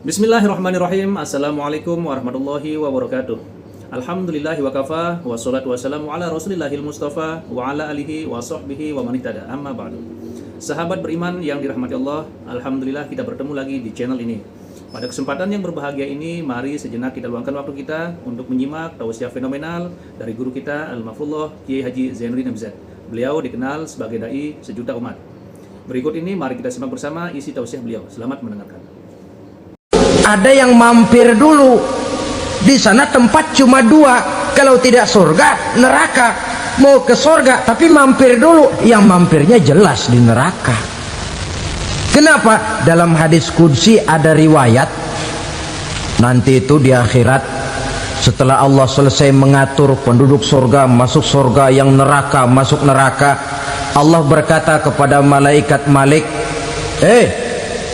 Bismillahirrahmanirrahim. Assalamualaikum warahmatullahi wabarakatuh. Alhamdulillahi wa kafa, wassalatu wassalamu ala rasulillahil mustafa wa ala alihi wa sahbihi wa manihtada, amma ba'du. Sahabat beriman yang dirahmati Allah, alhamdulillah kita bertemu lagi di channel ini. Pada kesempatan yang berbahagia ini, mari sejenak kita luangkan waktu kita untuk menyimak tausiah fenomenal dari guru kita Al-Mahfudh Kiai Haji Zainuddin MZ. Beliau dikenal sebagai dai sejuta umat. Berikut ini mari kita simak bersama isi tausiah beliau. Selamat mendengarkan. Ada yang mampir dulu di sana, tempat cuma dua, kalau tidak surga neraka. Mau ke surga tapi mampir dulu, yang mampirnya jelas di neraka. Kenapa? Dalam hadis qudsi ada riwayat, nanti itu di akhirat setelah Allah selesai mengatur penduduk surga masuk surga, yang neraka masuk neraka, Allah berkata kepada malaikat Malik,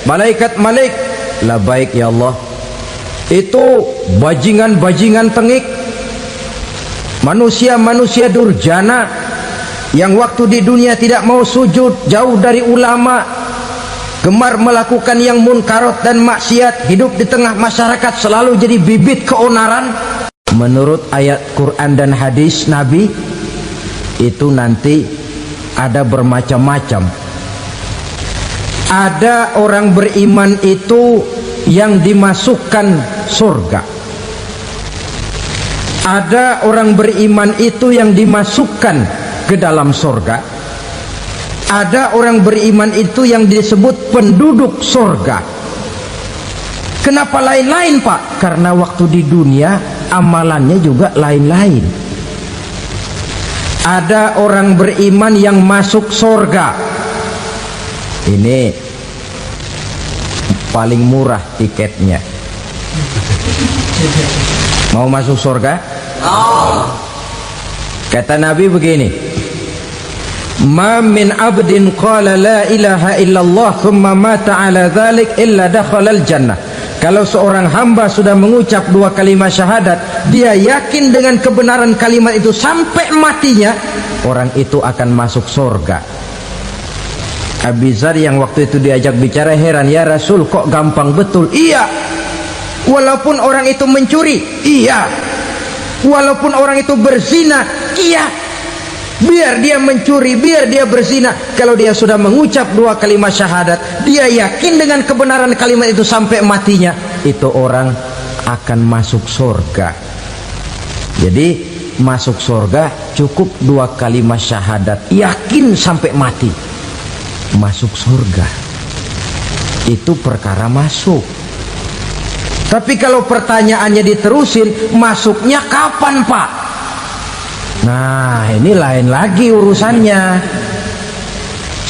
malaikat Malik, labaik ya Allah, itu bajingan-bajingan tengik, manusia-manusia durjana yang waktu di dunia tidak mau sujud, jauh dari ulama, gemar melakukan yang munkarat dan maksiat, hidup di tengah masyarakat selalu jadi bibit keonaran. Menurut ayat Quran dan hadis Nabi, itu nanti ada bermacam-macam. Ada orang beriman itu yang dimasukkan surga. Ada orang beriman itu yang dimasukkan ke dalam surga. Ada orang beriman itu yang disebut penduduk surga. Kenapa lain-lain, Pak? Karena waktu di dunia amalannya juga lain-lain. Ada orang beriman yang masuk surga. Ini paling murah tiketnya. Mau masuk surga? Kata Nabi begini, ma min abdin qala la ilaha illallah thumma mata ala dhalik illa dakhalal jannah. Kalau seorang hamba sudah mengucap dua kalimat syahadat, dia yakin dengan kebenaran kalimat itu sampai matinya, orang itu akan masuk surga. Abi Dzar yang waktu itu diajak bicara heran, ya Rasul kok gampang betul? Iya, walaupun orang itu mencuri, iya, walaupun orang itu berzina, iya, biar dia mencuri, biar dia berzina, kalau dia sudah mengucap dua kalimat syahadat, dia yakin dengan kebenaran kalimat itu sampai matinya, itu orang akan masuk surga. Jadi masuk surga cukup dua kalimat syahadat, yakin sampai mati, masuk surga. Itu perkara masuk. Tapi kalau pertanyaannya diterusin, masuknya kapan, Pak? Nah, ini lain lagi urusannya.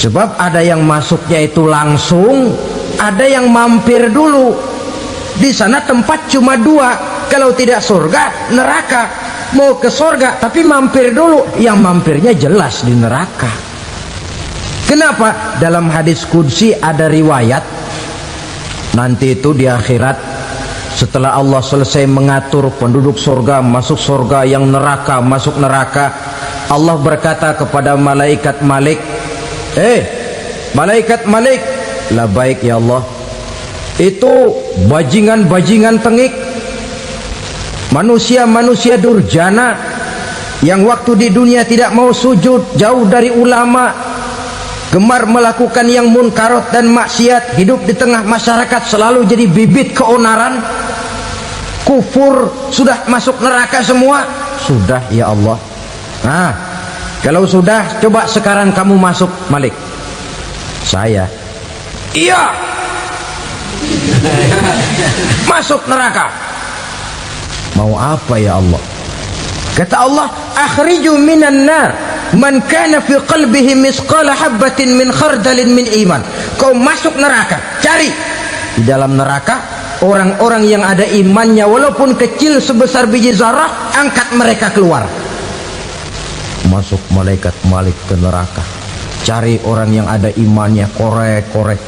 Sebab ada yang masuknya itu langsung, ada yang mampir dulu. Di sana tempat cuma dua, kalau tidak surga neraka. Mau ke surga tapi mampir dulu, yang mampirnya jelas di neraka. Kenapa? Dalam hadis qudsi ada riwayat, nanti itu di akhirat setelah Allah selesai mengatur penduduk surga masuk surga, yang neraka masuk neraka, Allah berkata kepada malaikat Malik, malaikat Malik, labaik ya Allah, itu bajingan-bajingan tengik, manusia-manusia durjana yang waktu di dunia tidak mau sujud, jauh dari ulama, gemar melakukan yang munkarat dan maksiat, hidup di tengah masyarakat selalu jadi bibit keonaran, kufur, sudah masuk neraka semua. Sudah ya Allah. Nah, kalau sudah, coba sekarang kamu masuk, Malik. Saya, iya, masuk neraka. Mau apa ya Allah? Kata Allah, akhriju minan nar man kana fi qalbihi misqala habatin min khardalin min iman. Kau masuk neraka, cari di dalam neraka orang-orang yang ada imannya walaupun kecil sebesar biji zarah, angkat mereka keluar. Masuk malaikat Malik ke neraka, cari orang yang ada imannya, korek-korek.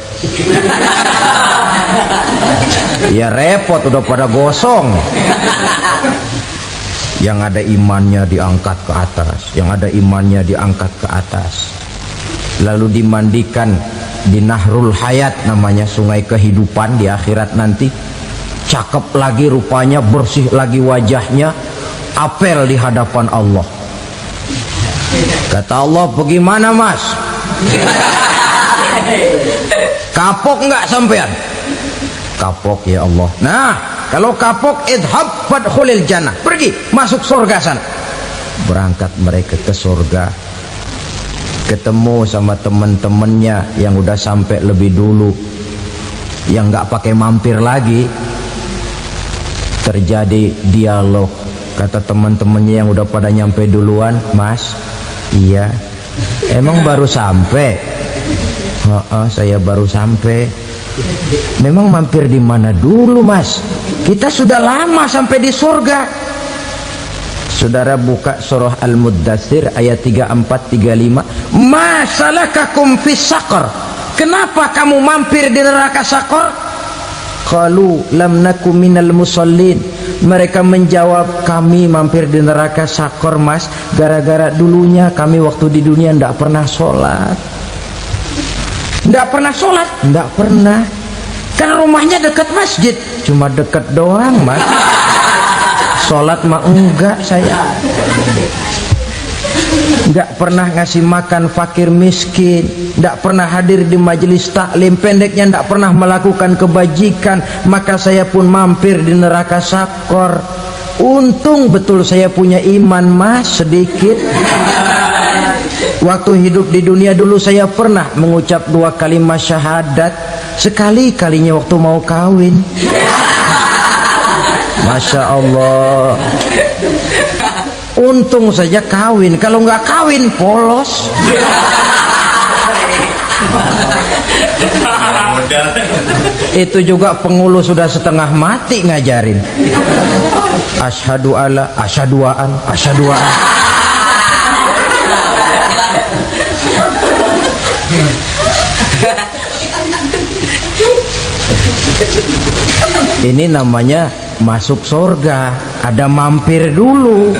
Ya repot, udah pada gosong. Yang ada imannya diangkat ke atas, yang ada imannya diangkat ke atas, lalu dimandikan di Nahrul Hayat, namanya sungai kehidupan di akhirat nanti. Cakep lagi rupanya, bersih lagi wajahnya, apel di hadapan Allah. Kata Allah, bagaimana mas? Kapok nggak sampean? Kapok ya Allah. Nah, kalau kapok, idhab fadkhulil jannah, pergi masuk surga sana. Berangkat mereka ke surga, ketemu sama teman-temannya yang udah sampai lebih dulu, yang nggak pakai mampir lagi. Terjadi dialog. Kata teman-temannya yang udah pada nyampe duluan, mas, iya, emang baru sampai? Saya baru sampai. Memang mampir di mana dulu mas? Kita sudah lama sampai di surga. Saudara buka surah Al-Muddatsir ayat 34-35. Ma salakakum fis saqar? Kenapa kamu mampir di neraka Saqar? Qalu lam naku minal musallin. Mereka menjawab, kami mampir di neraka Saqar mas, gara-gara dulunya kami waktu di dunia ndak pernah sholat. Ndak pernah sholat? Ndak pernah. Karena rumahnya dekat masjid, cuma dekat doang mas. Sholat mah enggak saya. Nggak pernah ngasih makan fakir miskin, nggak pernah hadir di majelis taklim, pendeknya nggak pernah melakukan kebajikan, maka saya pun mampir di neraka Saqar. Untung betul saya punya iman mas sedikit. Waktu hidup di dunia dulu saya pernah mengucap 2 kalimat syahadat, sekali-kalinya waktu mau kawin. Masya Allah. Untung saja kawin, kalau nggak kawin polos. Itu juga pengulu sudah setengah mati ngajarin. Asyhadu alla, asyaduaan, asyaduaan. Ini namanya masuk surga, ada mampir dulu.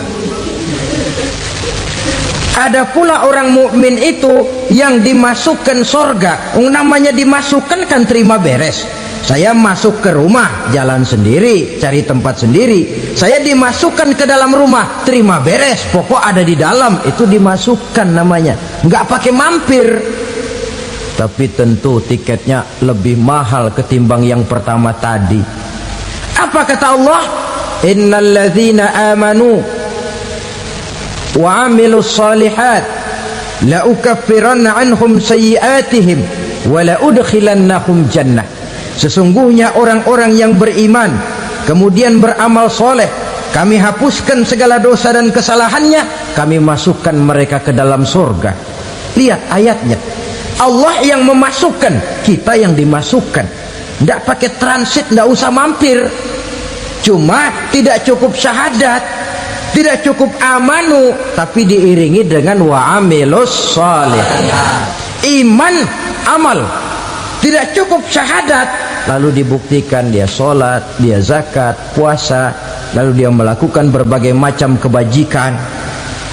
Ada pula orang mukmin itu yang dimasukkan surga. Namanya dimasukkan kan terima beres. Saya masuk ke rumah, jalan sendiri, cari tempat sendiri. Saya dimasukkan ke dalam rumah, terima beres, pokok ada di dalam, itu dimasukkan namanya. Nggak pakai mampir. Tapi tentu tiketnya lebih mahal ketimbang yang pertama tadi. Apa kata Allah? Innal ladzina amanu wa amilus salihat la ukaffiranna anhum sayyi'atihim wa la udkhilannahum jannah. Sesungguhnya orang-orang yang beriman kemudian beramal soleh, kami hapuskan segala dosa dan kesalahannya, kami masukkan mereka ke dalam surga. Lihat ayatnya, Allah yang memasukkan, kita yang dimasukkan. Tidak pakai transit, tidak usah mampir. Cuma tidak cukup syahadat, tidak cukup amanu, tapi diiringi dengan wa amilus salih. Iman, amal. Tidak cukup syahadat, lalu dibuktikan dia sholat, dia zakat, puasa, lalu dia melakukan berbagai macam kebajikan.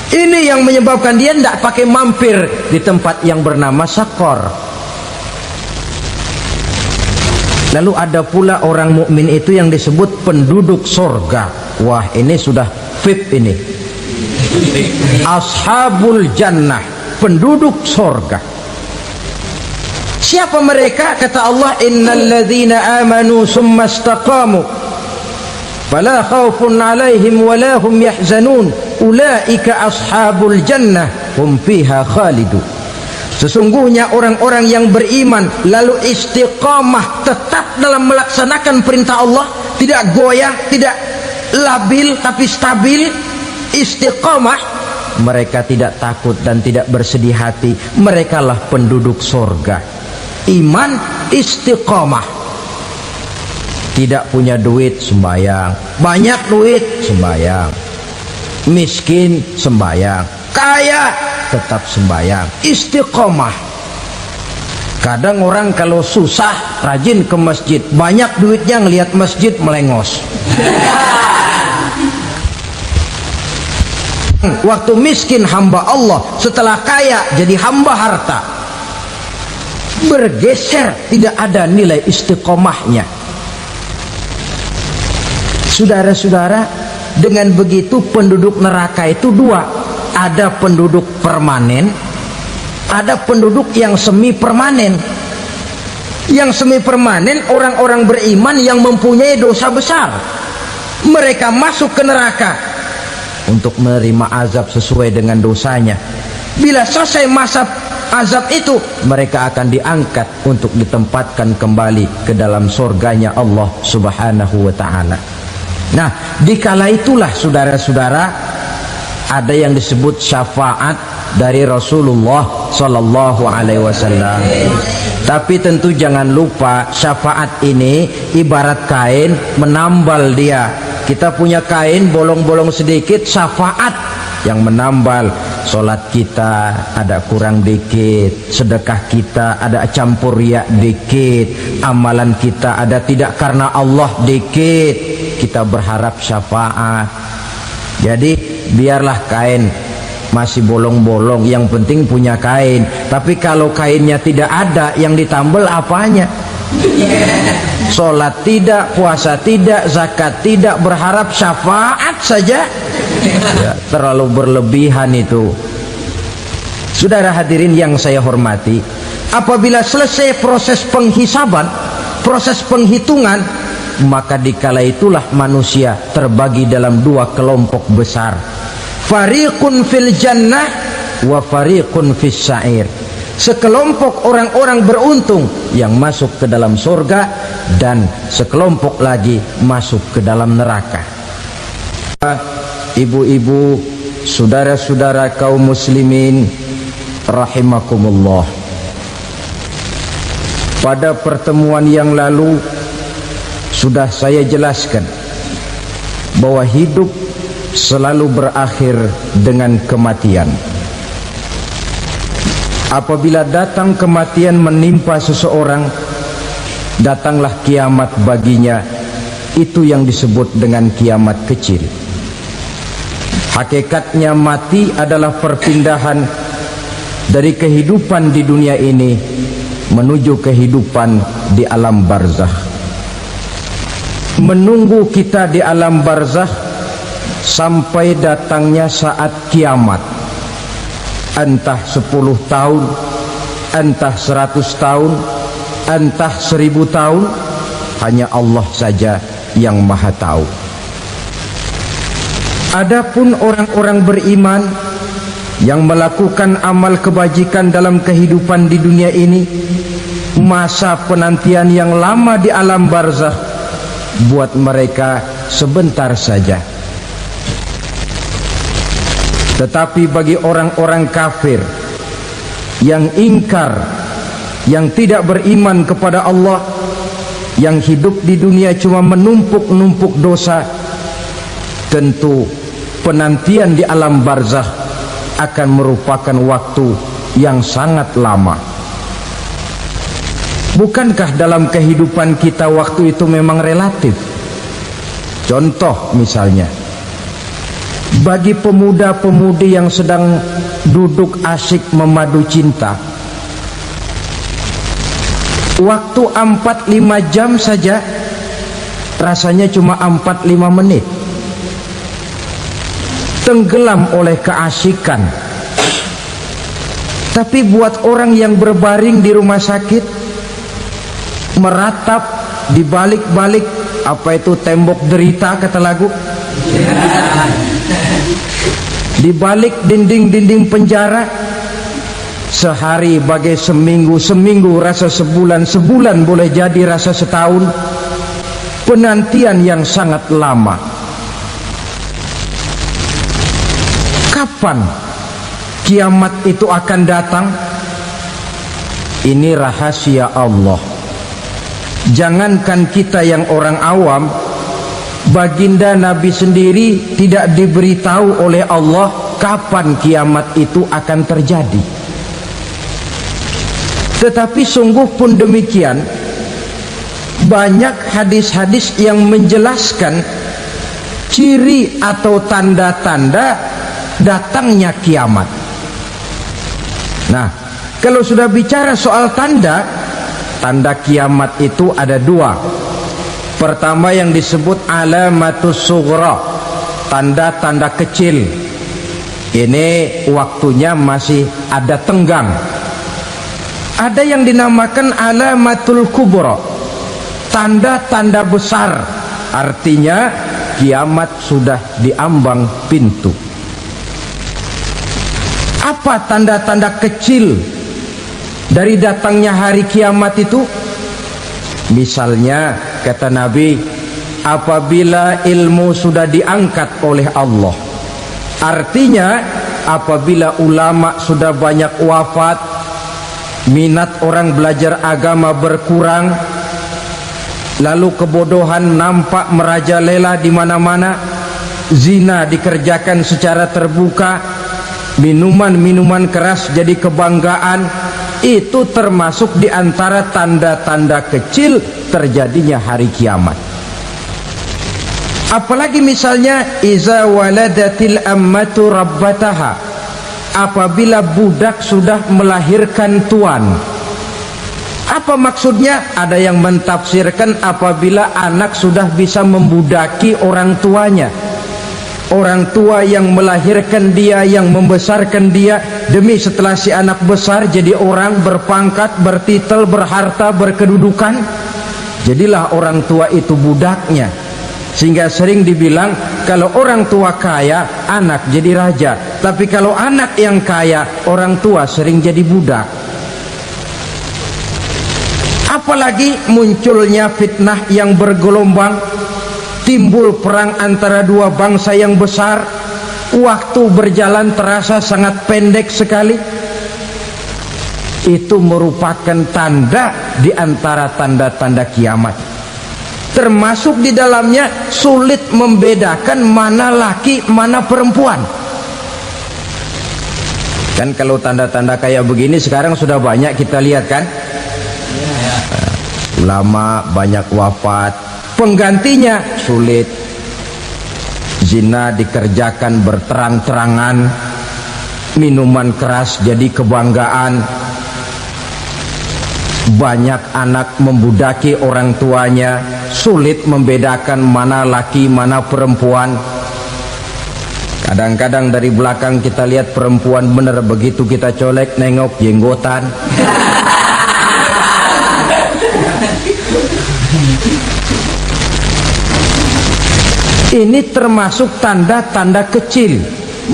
Ini yang menyebabkan dia tidak pakai mampir di tempat yang bernama Saqar. Lalu ada pula orang mukmin itu yang disebut penduduk surga. Wah, ini sudah VIP ini. Ashabul jannah, penduduk surga. Siapa mereka? Kata Allah, innal ladzina amanu summa istaqamu fala khaufun alaihim wala hum yahzanun ulaika ashabul jannah hum fiha khalidun. Sesungguhnya orang-orang yang beriman lalu istiqamah, tetap dalam melaksanakan perintah Allah, tidak goyah, tidak labil tapi stabil, istiqamah, mereka tidak takut dan tidak bersedih hati. Merekalah penduduk surga. Iman, istiqamah. Tidak punya duit, sembayang. Banyak duit, sembayang. Miskin, sembayang. Kaya, tetap sembayang. Istiqamah. Kadang orang kalau susah rajin ke masjid, banyak duitnya ngelihat masjid melengos. Waktu miskin hamba Allah, setelah kaya jadi hamba harta. bergeser, tidak ada nilai istiqomahnya. Saudara-saudara, dengan begitu penduduk neraka itu dua, ada penduduk permanen, ada penduduk yang semi permanen. Yang semi permanen orang-orang beriman yang mempunyai dosa besar, mereka masuk ke neraka untuk menerima azab sesuai dengan dosanya. Bila selesai masa azab itu, mereka akan diangkat untuk ditempatkan kembali ke dalam surganya Allah Subhanahu wa ta'ala. Nah, dikala itulah saudara-saudara, ada yang disebut syafaat dari Rasulullah Sallallahu Alaihi Wasallam. Tapi tentu jangan lupa, syafaat ini ibarat kain menambal dia. Kita punya kain bolong-bolong sedikit, syafaat yang menambal. Solat kita ada kurang dikit, sedekah kita ada campur riak dikit, amalan kita ada tidak karena Allah dikit, kita berharap syafaat. Jadi biarlah kain masih bolong-bolong, yang penting punya kain. Tapi kalau kainnya tidak ada, yang ditambal apanya? Sholat tidak, puasa tidak, zakat tidak, berharap syafaat saja, ya, terlalu berlebihan itu. Saudara hadirin yang saya hormati, apabila selesai proses penghisaban, proses penghitungan, maka dikala itulah manusia terbagi dalam dua kelompok besar. Fariqun fil jannah wa fariqun fis sa'ir. Sekelompok orang-orang beruntung yang masuk ke dalam surga, dan sekelompok lagi masuk ke dalam neraka. Ibu-ibu, saudara-saudara kaum muslimin rahimakumullah, pada pertemuan yang lalu sudah saya jelaskan bahwa hidup selalu berakhir dengan kematian. Apabila datang kematian menimpa seseorang, datanglah kiamat baginya. Itu yang disebut dengan kiamat kecil. Hakikatnya mati adalah perpindahan dari kehidupan di dunia ini menuju kehidupan di alam barzakh. Menunggu kita di alam barzakh sampai datangnya saat kiamat. Entah 10 tahun, entah 100 tahun, entah 1000 tahun, hanya Allah saja yang maha tahu. Adapun orang-orang beriman yang melakukan amal kebajikan dalam kehidupan di dunia ini, masa penantian yang lama di alam barzakh buat mereka sebentar saja. Tetapi bagi orang-orang kafir yang ingkar, yang tidak beriman kepada Allah, yang hidup di dunia cuma menumpuk-numpuk dosa, tentu penantian di alam barzakh akan merupakan waktu yang sangat lama. Bukankah dalam kehidupan kita waktu itu memang relatif? Contoh misalnya, bagi pemuda-pemudi yang sedang duduk asyik memadu cinta, waktu 4-5 jam saja rasanya cuma 4-5 menit, tenggelam oleh keasikan. Tapi buat orang yang berbaring di rumah sakit, meratap di balik-balik apa itu tembok derita kata lagu, di balik dinding-dinding penjara, sehari bagai seminggu, seminggu rasa sebulan, sebulan boleh jadi rasa setahun. Penantian yang sangat lama. Kapan kiamat itu akan datang? Ini rahasia Allah. Jangankan kita yang orang awam, baginda Nabi sendiri tidak diberitahu oleh Allah kapan kiamat itu akan terjadi. Tetapi sungguh pun demikian, banyak hadis-hadis yang menjelaskan ciri atau tanda-tanda datangnya kiamat. Nah, Kalau sudah bicara soal tanda, tanda kiamat itu ada dua. Pertama yang disebut alamatus sughra, tanda-tanda kecil. Ini waktunya masih ada tenggang. Ada yang dinamakan alamatul kubra, tanda-tanda besar, artinya kiamat sudah diambang pintu. Apa tanda-tanda kecil dari datangnya hari kiamat itu? Misalnya kata Nabi, apabila ilmu sudah diangkat oleh Allah, artinya apabila ulama sudah banyak wafat, minat orang belajar agama berkurang, lalu kebodohan nampak merajalela di mana-mana, zina dikerjakan secara terbuka, minuman-minuman keras jadi kebanggaan. Itu termasuk di antara tanda-tanda kecil terjadinya hari kiamat. Apalagi misalnya iza waladatil ammatu rabbataha, apabila budak sudah melahirkan tuan. Apa maksudnya? Ada yang mentafsirkan apabila anak sudah bisa membudaki orang tuanya. Orang tua yang melahirkan dia, yang membesarkan dia, demi setelah si anak besar jadi orang berpangkat, bertitel, berharta, berkedudukan, jadilah orang tua itu budaknya. Sehingga sering dibilang kalau orang tua kaya, anak jadi raja. Tapi kalau anak yang kaya, orang tua sering jadi budak. Apalagi munculnya fitnah yang bergelombang, timbul perang antara dua bangsa yang besar, waktu berjalan terasa sangat pendek sekali. Itu merupakan tanda di antara tanda-tanda kiamat. Termasuk di dalamnya sulit membedakan mana laki mana perempuan. Kan kalau tanda-tanda kayak begini sekarang sudah banyak kita lihat kan. Ulama banyak wafat, penggantinya sulit. Zina dikerjakan berterang-terangan, minuman keras jadi kebanggaan, banyak anak membudaki orang tuanya, sulit membedakan mana laki mana perempuan. Kadang-kadang dari belakang kita lihat perempuan bener, begitu kita colek nengok jenggotan. Ini termasuk tanda-tanda kecil,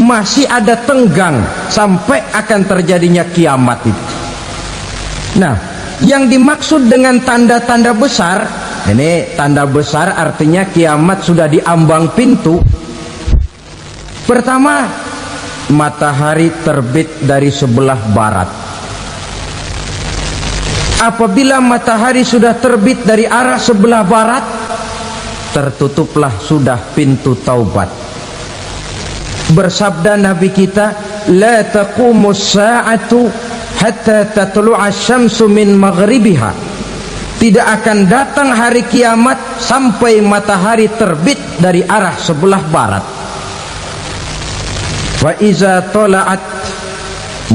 masih ada tenggang sampai akan terjadinya kiamat itu. Nah, yang dimaksud dengan tanda-tanda besar, ini tanda besar artinya kiamat sudah diambang pintu. Pertama, matahari terbit dari sebelah barat. Apabila matahari sudah terbit dari arah sebelah barat, tertutuplah sudah pintu taubat. Bersabda Nabi kita, la taqumus sa'atu hatta tatlu'a syamsu min maghribiha. Tidak akan datang hari kiamat sampai matahari terbit dari arah sebelah barat. Wa iza tala'at,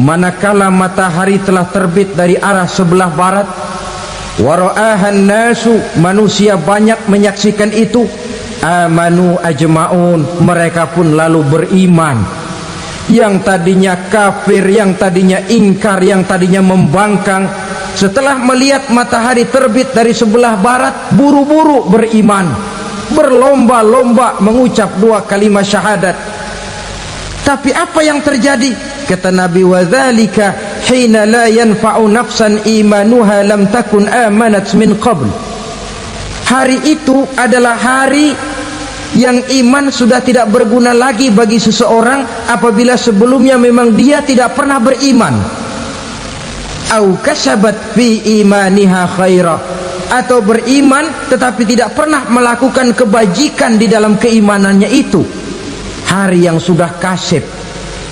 manakala matahari telah terbit dari arah sebelah barat, wara'ahan nasu, manusia banyak menyaksikan itu, amanu ajma'un, mereka pun lalu beriman. Yang tadinya kafir, yang tadinya ingkar, yang tadinya membangkang, setelah melihat matahari terbit dari sebelah barat, buru-buru beriman, berlomba-lomba mengucap dua kalimat syahadat. Tapi apa yang terjadi? Kata Nabi, wadzalika hina la yanfa'u nafsan imanuha lam takun amanat min qabl. Hari itu adalah hari yang iman sudah tidak berguna lagi bagi seseorang apabila sebelumnya memang dia tidak pernah beriman. Au kasabat fi imaniha khaira, atau beriman tetapi tidak pernah melakukan kebajikan di dalam keimanannya itu. Hari yang sudah kasib,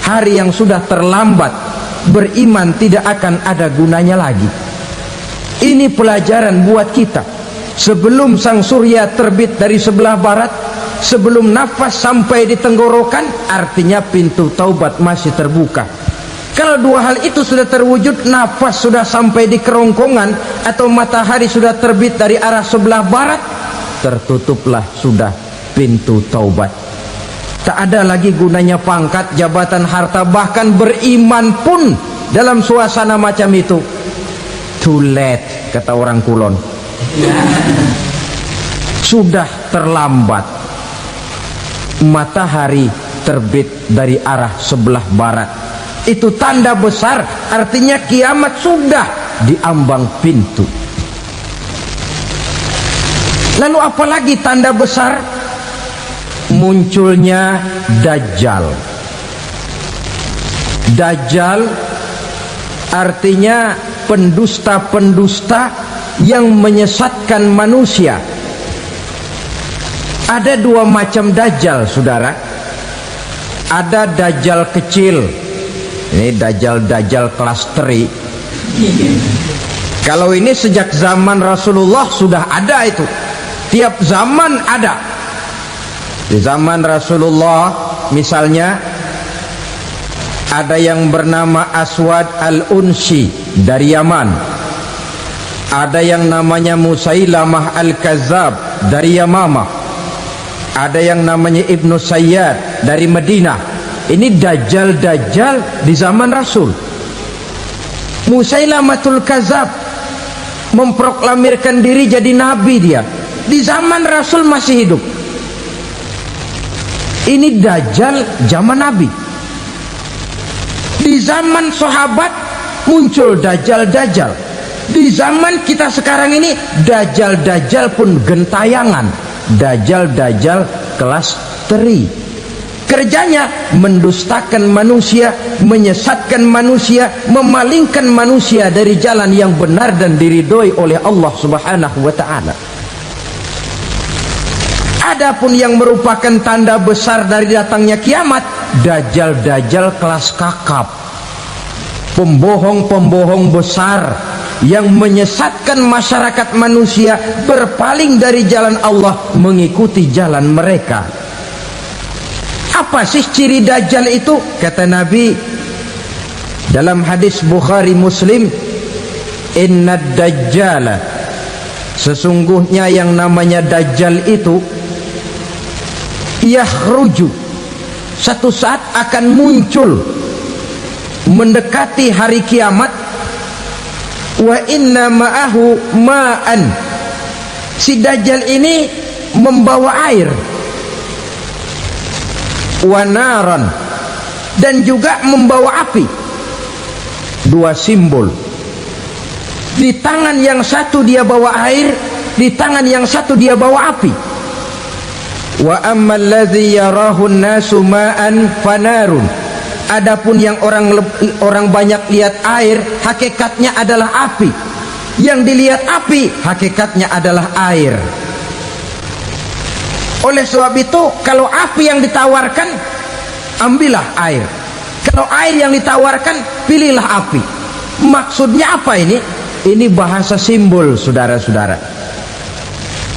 hari yang sudah terlambat, beriman tidak akan ada gunanya lagi. Ini pelajaran buat kita. Sebelum sang surya terbit dari sebelah barat, sebelum nafas sampai di tenggorokan, artinya pintu taubat masih terbuka. Kalau dua hal itu sudah terwujud, nafas sudah sampai di kerongkongan atau matahari sudah terbit dari arah sebelah barat, tertutuplah sudah pintu taubat. Tak ada lagi gunanya pangkat, jabatan, harta, bahkan beriman pun dalam suasana macam itu too late, kata orang Kulon. Sudah terlambat. Matahari terbit dari arah sebelah barat, itu tanda besar, artinya kiamat sudah di ambang pintu. Lalu apalagi tanda besar? Munculnya Dajjal. Dajjal artinya pendusta-pendusta yang menyesatkan manusia. Ada dua macam Dajjal, saudara. Ada Dajjal kecil. Ini Dajjal kelas 3. Kalau ini sejak zaman Rasulullah sudah ada itu. Tiap zaman ada. Di zaman Rasulullah misalnya ada yang bernama Aswad al-Unsi dari Yaman. Ada yang namanya Musailamah al-Kazzab dari Yamamah. Ada yang namanya Ibnu Sayyad dari Madinah. Ini Dajjal di zaman Rasul. Musailamatul Kazzab memproklamirkan diri jadi nabi, dia di zaman Rasul masih hidup. Ini Dajjal zaman Nabi. Di zaman sahabat muncul Dajjal. Di zaman kita sekarang ini Dajjal pun gentayangan. Dajjal kelas 3. Kerjanya mendustakan manusia, menyesatkan manusia, memalingkan manusia dari jalan yang benar dan diridhoi oleh Allah Subhanahu wa taala. Adapun yang merupakan tanda besar dari datangnya kiamat, Dajjal kelas kakap. Pembohong-pembohong besar yang menyesatkan masyarakat manusia berpaling dari jalan Allah mengikuti jalan mereka. Apa sih ciri Dajjal itu? Kata Nabi dalam hadis Bukhari Muslim, Innad Dajjala, sesungguhnya yang namanya Dajjal itu yakhruju, satu saat akan muncul mendekati hari kiamat. Wa inna ma'ahu ma'an, si Dajjal ini membawa air. Wa naran, dan juga membawa api. Dua simbol. Di tangan yang satu dia bawa air, di tangan yang satu dia bawa api. Wa ammal ladzi yarahu an-nasu ma'an fanarun, adapun yang orang banyak lihat air, hakikatnya adalah api. Yang dilihat api, hakikatnya adalah air. Oleh sebab itu, kalau api yang ditawarkan, ambillah air. Kalau air yang ditawarkan, pilihlah api. Maksudnya apa ini? Ini bahasa simbol, saudara-saudara.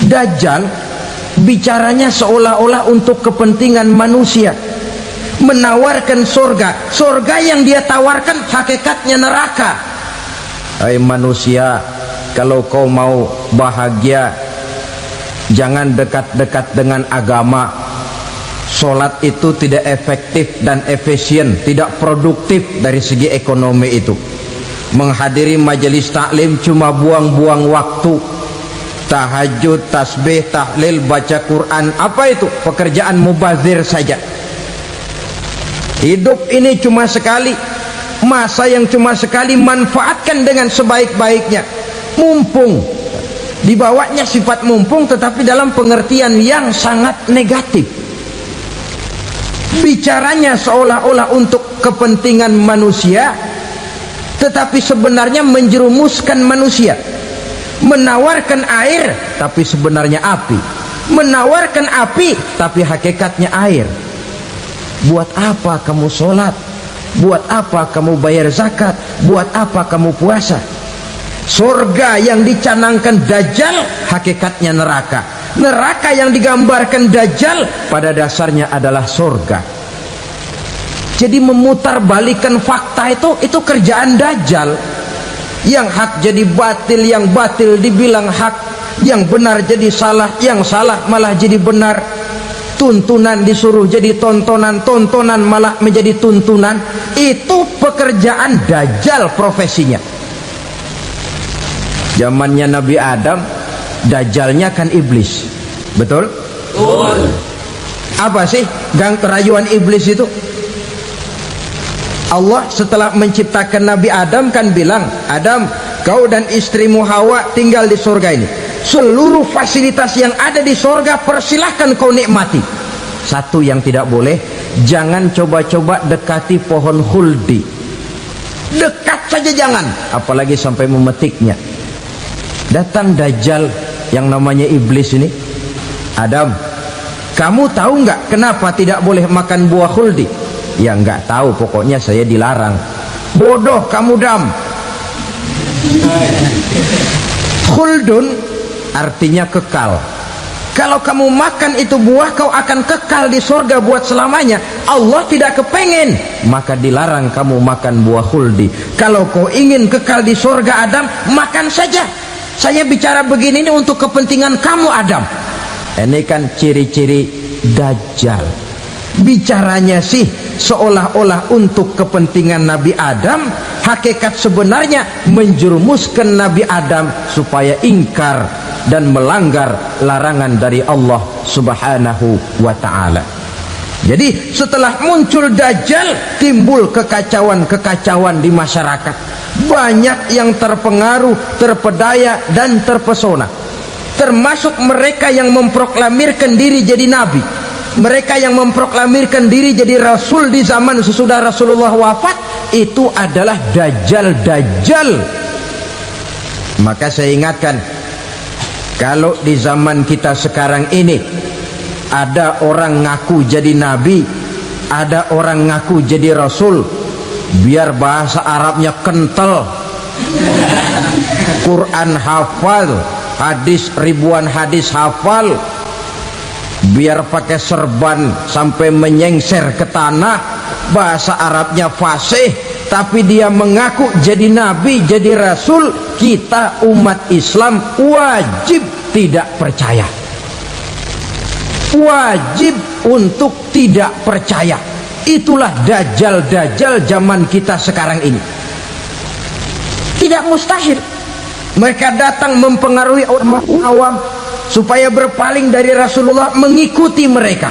Dajjal bicaranya seolah-olah untuk kepentingan manusia, menawarkan surga. Surga yang dia tawarkan hakikatnya neraka. Hai manusia, kalau kau mau bahagia, jangan dekat-dekat dengan agama. Sholat itu tidak efektif dan efisien, tidak produktif dari segi ekonomi itu. Menghadiri majelis taklim cuma buang-buang waktu. Tahajud, tasbih, tahlil, baca Quran, apa itu? Pekerjaan mubazir saja. Hidup ini cuma sekali, masa yang cuma sekali, manfaatkan dengan sebaik-baiknya. Mumpung, dibawanya sifat mumpung, tetapi dalam pengertian yang sangat negatif. Bicaranya seolah-olah untuk kepentingan manusia, tetapi sebenarnya menjerumuskan manusia. Menawarkan air, tapi sebenarnya api. Menawarkan api, tapi hakikatnya air. Buat apa kamu sholat? Buat apa kamu bayar zakat? Buat apa kamu puasa? Surga yang dicanangkan Dajjal, hakikatnya neraka. Neraka yang digambarkan Dajjal, pada dasarnya adalah surga. Jadi memutarbalikan fakta itu kerjaan Dajjal. Yang hak jadi batil, yang batil dibilang hak, yang benar jadi salah, yang salah malah jadi benar. Tuntunan disuruh jadi tontonan, tontonan malah menjadi tuntunan. Itu pekerjaan Dajjal profesinya. Zamannya Nabi Adam, Dajjalnya kan iblis. Betul? Betul. Apa sih gang kerayuan iblis itu? Allah setelah menciptakan Nabi Adam kan bilang, Adam, kau dan istrimu Hawa tinggal di surga ini. Seluruh fasilitas yang ada di surga persilahkan kau nikmati. Satu yang tidak boleh, jangan coba-coba dekati pohon khuldi. Dekat saja jangan, apalagi sampai memetiknya. Datang Dajjal yang namanya iblis ini. Adam, kamu tahu nggak kenapa tidak boleh makan buah khuldi? Ya nggak tahu, pokoknya saya dilarang. Bodoh kamu, Dam. Khuldun artinya kekal. Kalau kamu makan itu buah, kau akan kekal di surga buat selamanya. Allah tidak kepengen, maka dilarang kamu makan buah khuldi. Kalau kau ingin kekal di surga, Adam, makan saja. Saya bicara begini ini untuk kepentingan kamu, Adam. Ini kan ciri-ciri Dajjal. Bicaranya sih seolah-olah untuk kepentingan Nabi Adam, hakikat sebenarnya menjerumuskan Nabi Adam supaya ingkar dan melanggar larangan dari Allah Subhanahu wa ta'ala. Jadi setelah muncul Dajjal, timbul kekacauan-kekacauan di masyarakat. Banyak yang terpengaruh, terpedaya dan terpesona, termasuk mereka yang memproklamirkan diri jadi nabi, mereka yang memproklamirkan diri jadi rasul di zaman sesudah Rasulullah wafat. Itu adalah Dajjal. Maka saya ingatkan, kalau di zaman kita sekarang ini ada orang ngaku jadi nabi, ada orang ngaku jadi rasul, biar bahasa Arabnya kental, Quran hafal, hadis ribuan hadis hafal, biar pakai serban sampai menyengser ke tanah, bahasa Arabnya fasih, tapi dia mengaku jadi nabi, jadi rasul, kita umat Islam wajib tidak percaya. Wajib untuk tidak percaya. Itulah Dajjal zaman kita sekarang ini. Tidak mustahil mereka datang mempengaruhi orang awam supaya berpaling dari Rasulullah, mengikuti mereka.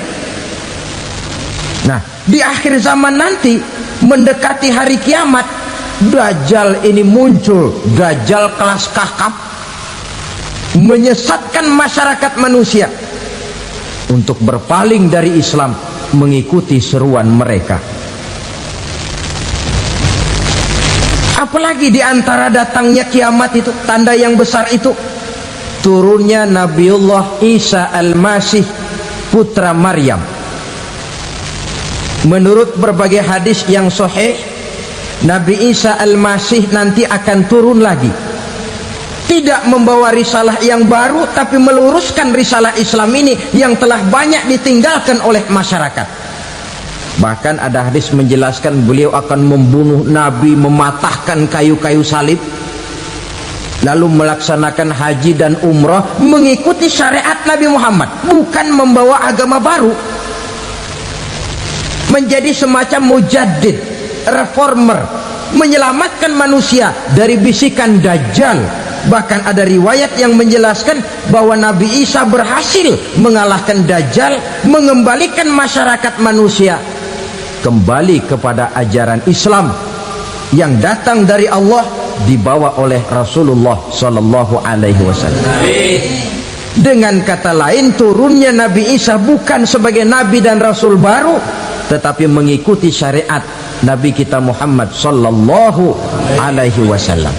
Nah, di akhir zaman nanti, mendekati hari kiamat, Dajjal ini muncul. Dajjal kelas kakap, menyesatkan masyarakat manusia untuk berpaling dari Islam, mengikuti seruan mereka. Apalagi di antara datangnya kiamat itu, tanda yang besar itu, turunnya Nabiullah Isa Al-Masih, putra Maryam. Menurut berbagai hadis yang sahih, Nabi Isa Al-Masih nanti akan turun lagi, tidak membawa risalah yang baru, tapi meluruskan risalah Islam ini yang telah banyak ditinggalkan oleh masyarakat. Bahkan ada hadis menjelaskan beliau akan membunuh Nabi, mematahkan kayu-kayu salib, lalu melaksanakan haji dan umrah mengikuti syariat Nabi Muhammad, bukan membawa agama baru. Menjadi semacam mujaddid, reformer, menyelamatkan manusia dari bisikan Dajjal. Bahkan ada riwayat yang menjelaskan bahwa Nabi Isa berhasil mengalahkan Dajjal, mengembalikan masyarakat manusia kembali kepada ajaran Islam yang datang dari Allah, dibawa oleh Rasulullah Sallallahu Alaihi Wasallam. Dengan kata lain, turunnya Nabi Isa bukan sebagai Nabi dan Rasul baru, tetapi mengikuti syariat Nabi kita Muhammad Sallallahu Alaihi Wasallam.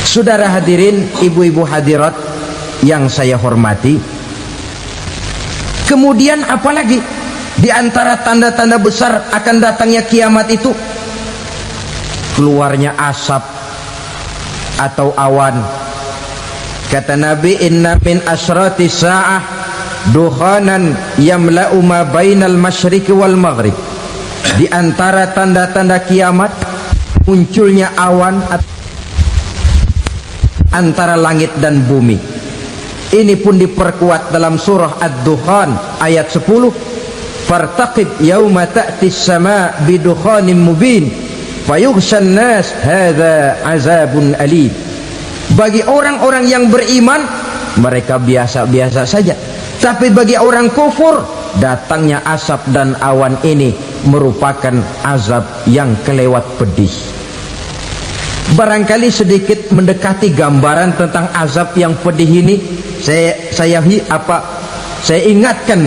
Saudara hadirin, ibu-ibu hadirat yang saya hormati, kemudian apalagi di antara tanda-tanda besar akan datangnya kiamat itu? Keluarnya asap atau awan. Kata Nabi, inna min asyrati sa'ah dukhanan yamla'u ma bainal masyriqi wal maghrib. Di antara tanda-tanda kiamat munculnya awan antara langit dan bumi. Ini pun diperkuat dalam surah Ad-Dukhan ayat 10. Fartaqib yauma ta'ti as-sama' bidukhanin mubin fayughshan nas hadza azabun alim. Bagi orang-orang yang beriman, mereka biasa-biasa saja. Tapi bagi orang kufur, datangnya asap dan awan ini merupakan azab yang kelewat pedih. Barangkali sedikit mendekati gambaran tentang azab yang pedih ini, saya ingatkan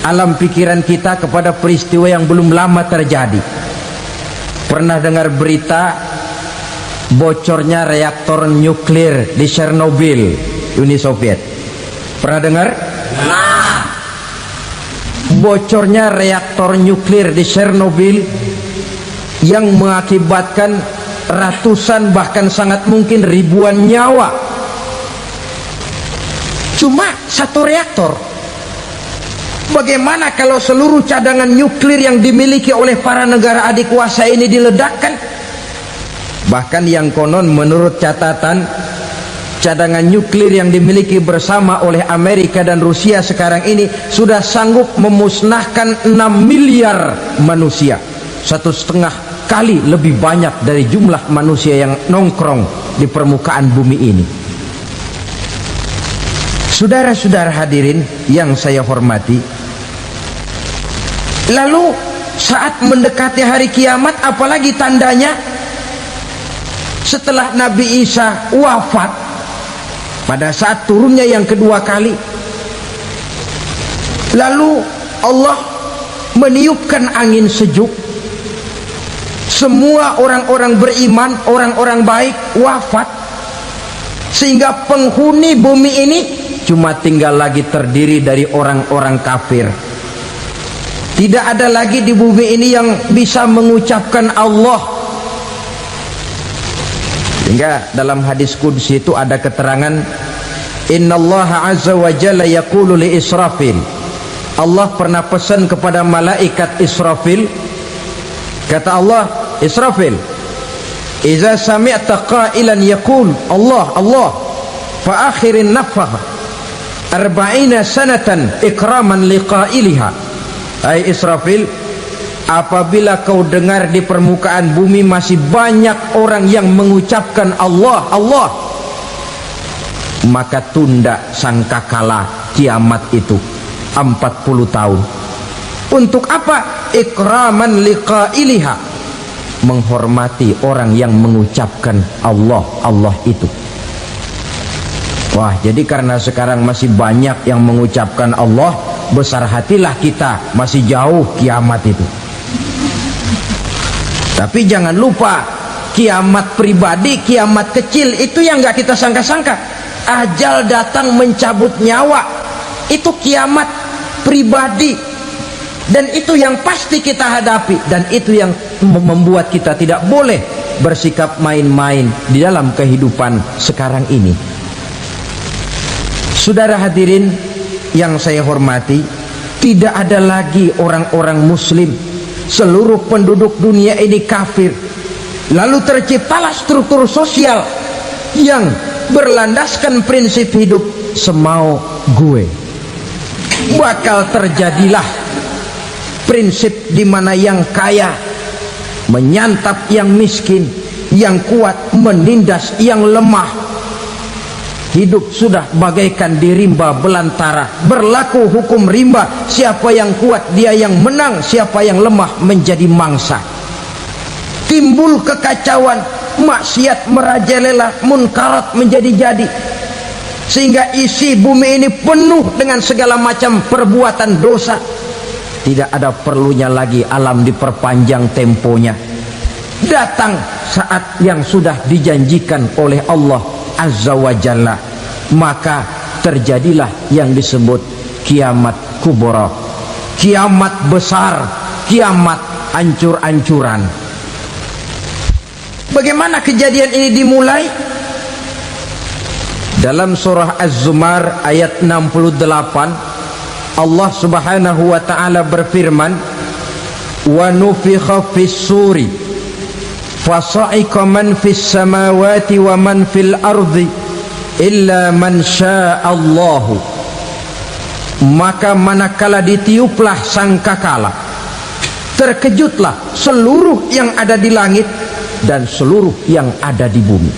alam pikiran kita kepada peristiwa yang belum lama terjadi. Pernah dengar berita bocornya reaktor nuklir di Chernobyl, Uni Soviet? Pernah dengar? Bocornya reaktor nuklir di Chernobyl yang mengakibatkan ratusan bahkan sangat mungkin ribuan nyawa. Cuma satu reaktor. Bagaimana kalau seluruh cadangan nuklir yang dimiliki oleh para negara adik kuasa ini diledakkan? Bahkan yang konon menurut catatan, cadangan nuklir yang dimiliki bersama oleh Amerika dan Rusia sekarang ini sudah sanggup memusnahkan 6 miliar manusia, 1,5 kali lebih banyak dari jumlah manusia yang nongkrong di permukaan bumi ini. Saudara-saudara hadirin yang saya hormati, lalu saat mendekati hari kiamat, apalagi tandanya? Setelah Nabi Isa wafat, pada saat turunnya yang kedua kali, lalu Allah meniupkan angin sejuk. Semua orang-orang beriman, orang-orang baik wafat, sehingga penghuni bumi ini cuma tinggal lagi terdiri dari orang-orang kafir. Tidak ada lagi di bumi ini yang bisa mengucapkan Allah. Hingga dalam hadis qudsi itu ada keterangan, innallaha azza wa jalla yaqulu li Israfil. Allah pernah pesan kepada malaikat Israfil, kata Allah, Israfil, iza sami'ta qailan yaqul Allah Allah fa akhirin nafakh 40 sanatan ikraman liqailiha. Hai Israfil, apabila kau dengar di permukaan bumi masih banyak orang yang mengucapkan Allah Allah, maka tunda sangkakala kiamat itu 40 tahun. Untuk apa? Ikraman liqailiha, menghormati orang yang mengucapkan Allah Allah itu. Wah, jadi karena sekarang masih banyak yang mengucapkan Allah, besar hatilah kita, masih jauh kiamat itu. Tapi jangan lupa, kiamat pribadi, kiamat kecil itu yang nggak kita sangka-sangka. Ajal datang mencabut nyawa, itu kiamat pribadi, dan itu yang pasti kita hadapi, dan itu yang membuat kita tidak boleh bersikap main-main di dalam kehidupan sekarang ini. Saudara hadirin yang saya hormati, tidak ada lagi orang-orang muslim. Seluruh penduduk dunia ini kafir. Lalu terciptalah struktur sosial yang berlandaskan prinsip hidup semau gue. Bakal terjadilah prinsip di mana yang kaya menyantap yang miskin, yang kuat menindas yang lemah. Hidup sudah bagaikan di rimba belantara, berlaku hukum rimba. Siapa yang kuat dia yang menang, siapa yang lemah menjadi mangsa. Timbul kekacauan, maksiat merajalela, munkarat menjadi-jadi, sehingga isi bumi ini penuh dengan segala macam perbuatan dosa. Tidak ada perlunya lagi alam diperpanjang temponya. Datang saat yang sudah dijanjikan oleh Allah Azza wa Jalla, maka terjadilah yang disebut kiamat kubra, kiamat besar, kiamat ancur-ancuran. Bagaimana kejadian ini dimulai? Dalam surah Az-Zumar ayat 68, Allah Subhanahu wa taala berfirman, wa nufikha fis suri fasa'iqa man fis samawati wa man fil ardi illa man sya'allahu. Maka manakala ditiuplah sangkakala, terkejutlah seluruh yang ada di langit dan seluruh yang ada di bumi.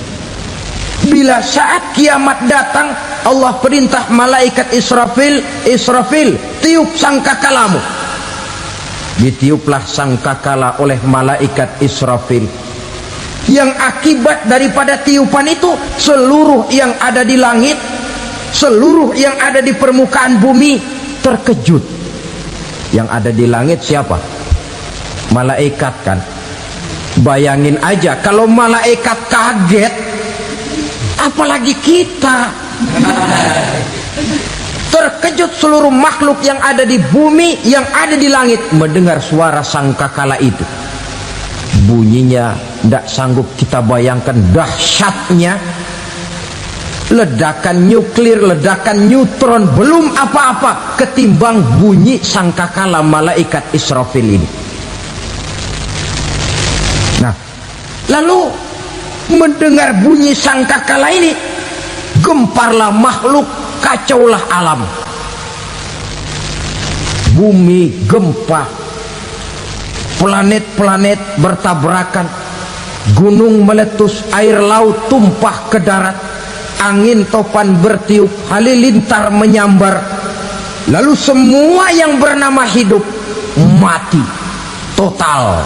Bila saat kiamat datang, Allah perintah malaikat Israfil, Israfil, tiup sangkakalamu. Ditiuplah sangkakala oleh malaikat Israfil. Yang akibat daripada tiupan itu, seluruh yang ada di langit, seluruh yang ada di permukaan bumi terkejut. Yang ada di langit siapa? Malaikat kan. Bayangin aja kalau malaikat kaget, apalagi kita. Terkejut seluruh makhluk yang ada di bumi, yang ada di langit mendengar suara sangkakala itu. Bunyinya tidak sanggup kita bayangkan dahsyatnya. Ledakan nuklir, ledakan neutron, belum apa-apa ketimbang bunyi sangkakala malaikat Israfil ini. Nah, lalu mendengar bunyi sangkakala ini, gemparlah makhluk, kacaulah alam. Bumi gempa, planet-planet bertabrakan, gunung meletus, air laut tumpah ke darat, angin topan bertiup, halilintar menyambar. Lalu semua yang bernama hidup mati total.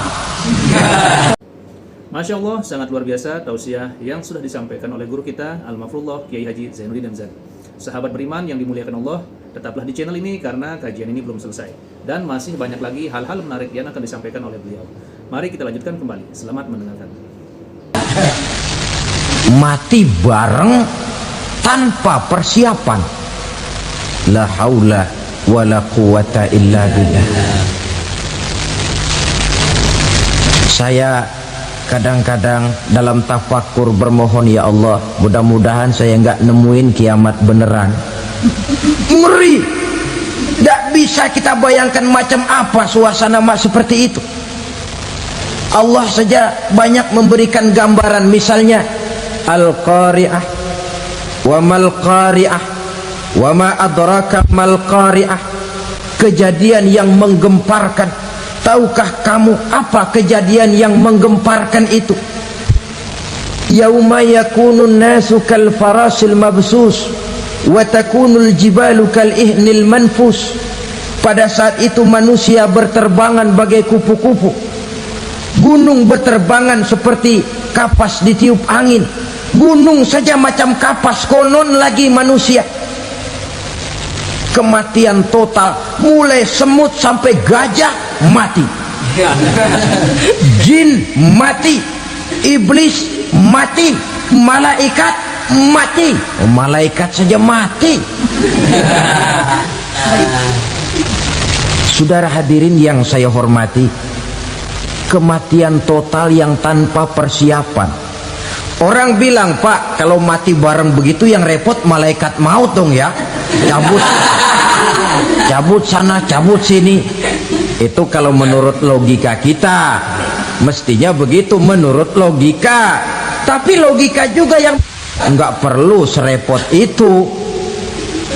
Masya Allah, sangat luar biasa tausiah yang sudah disampaikan oleh guru kita Al-Mafrullah Kiai Haji Zainuddin Hamzah. Sahabat beriman yang dimuliakan Allah, tetaplah di channel ini karena kajian ini belum selesai dan masih banyak lagi hal-hal menarik yang akan disampaikan oleh beliau. Mari kita lanjutkan kembali. Selamat mendengarkan. Mati bareng tanpa persiapan. La haula wala quwata illa billah. Saya kadang-kadang dalam tafakur bermohon, ya Allah, mudah-mudahan saya nggak nemuin kiamat beneran. Ngeri. Tidak bisa kita bayangkan macam apa suasana seperti itu. Allah saja banyak memberikan gambaran, misalnya Al-Qari'ah, wa mal qari'ah, wa ma adraka mal qari'ah. Kejadian yang menggemparkan. Tahukah kamu apa kejadian yang menggemparkan itu? Yauma yakunun nasu kal farasil mabsus wa takunul jibalu kal ihnil manfus. Pada saat itu manusia berterbangan bagai kupu-kupu, gunung berterbangan seperti kapas ditiup angin. Gunung saja macam kapas, konon lagi manusia. Kematian total, mulai semut sampai gajah mati, jin mati, iblis mati, malaikat mati. Oh, malaikat saja mati. Saudara hadirin yang saya hormati, kematian total yang tanpa persiapan. Orang bilang, Pak, kalau mati bareng begitu yang repot malaikat maut dong ya, cabut sana, cabut sini. Itu kalau menurut logika kita, mestinya begitu menurut logika. Tapi logika juga yang nggak perlu serepot itu.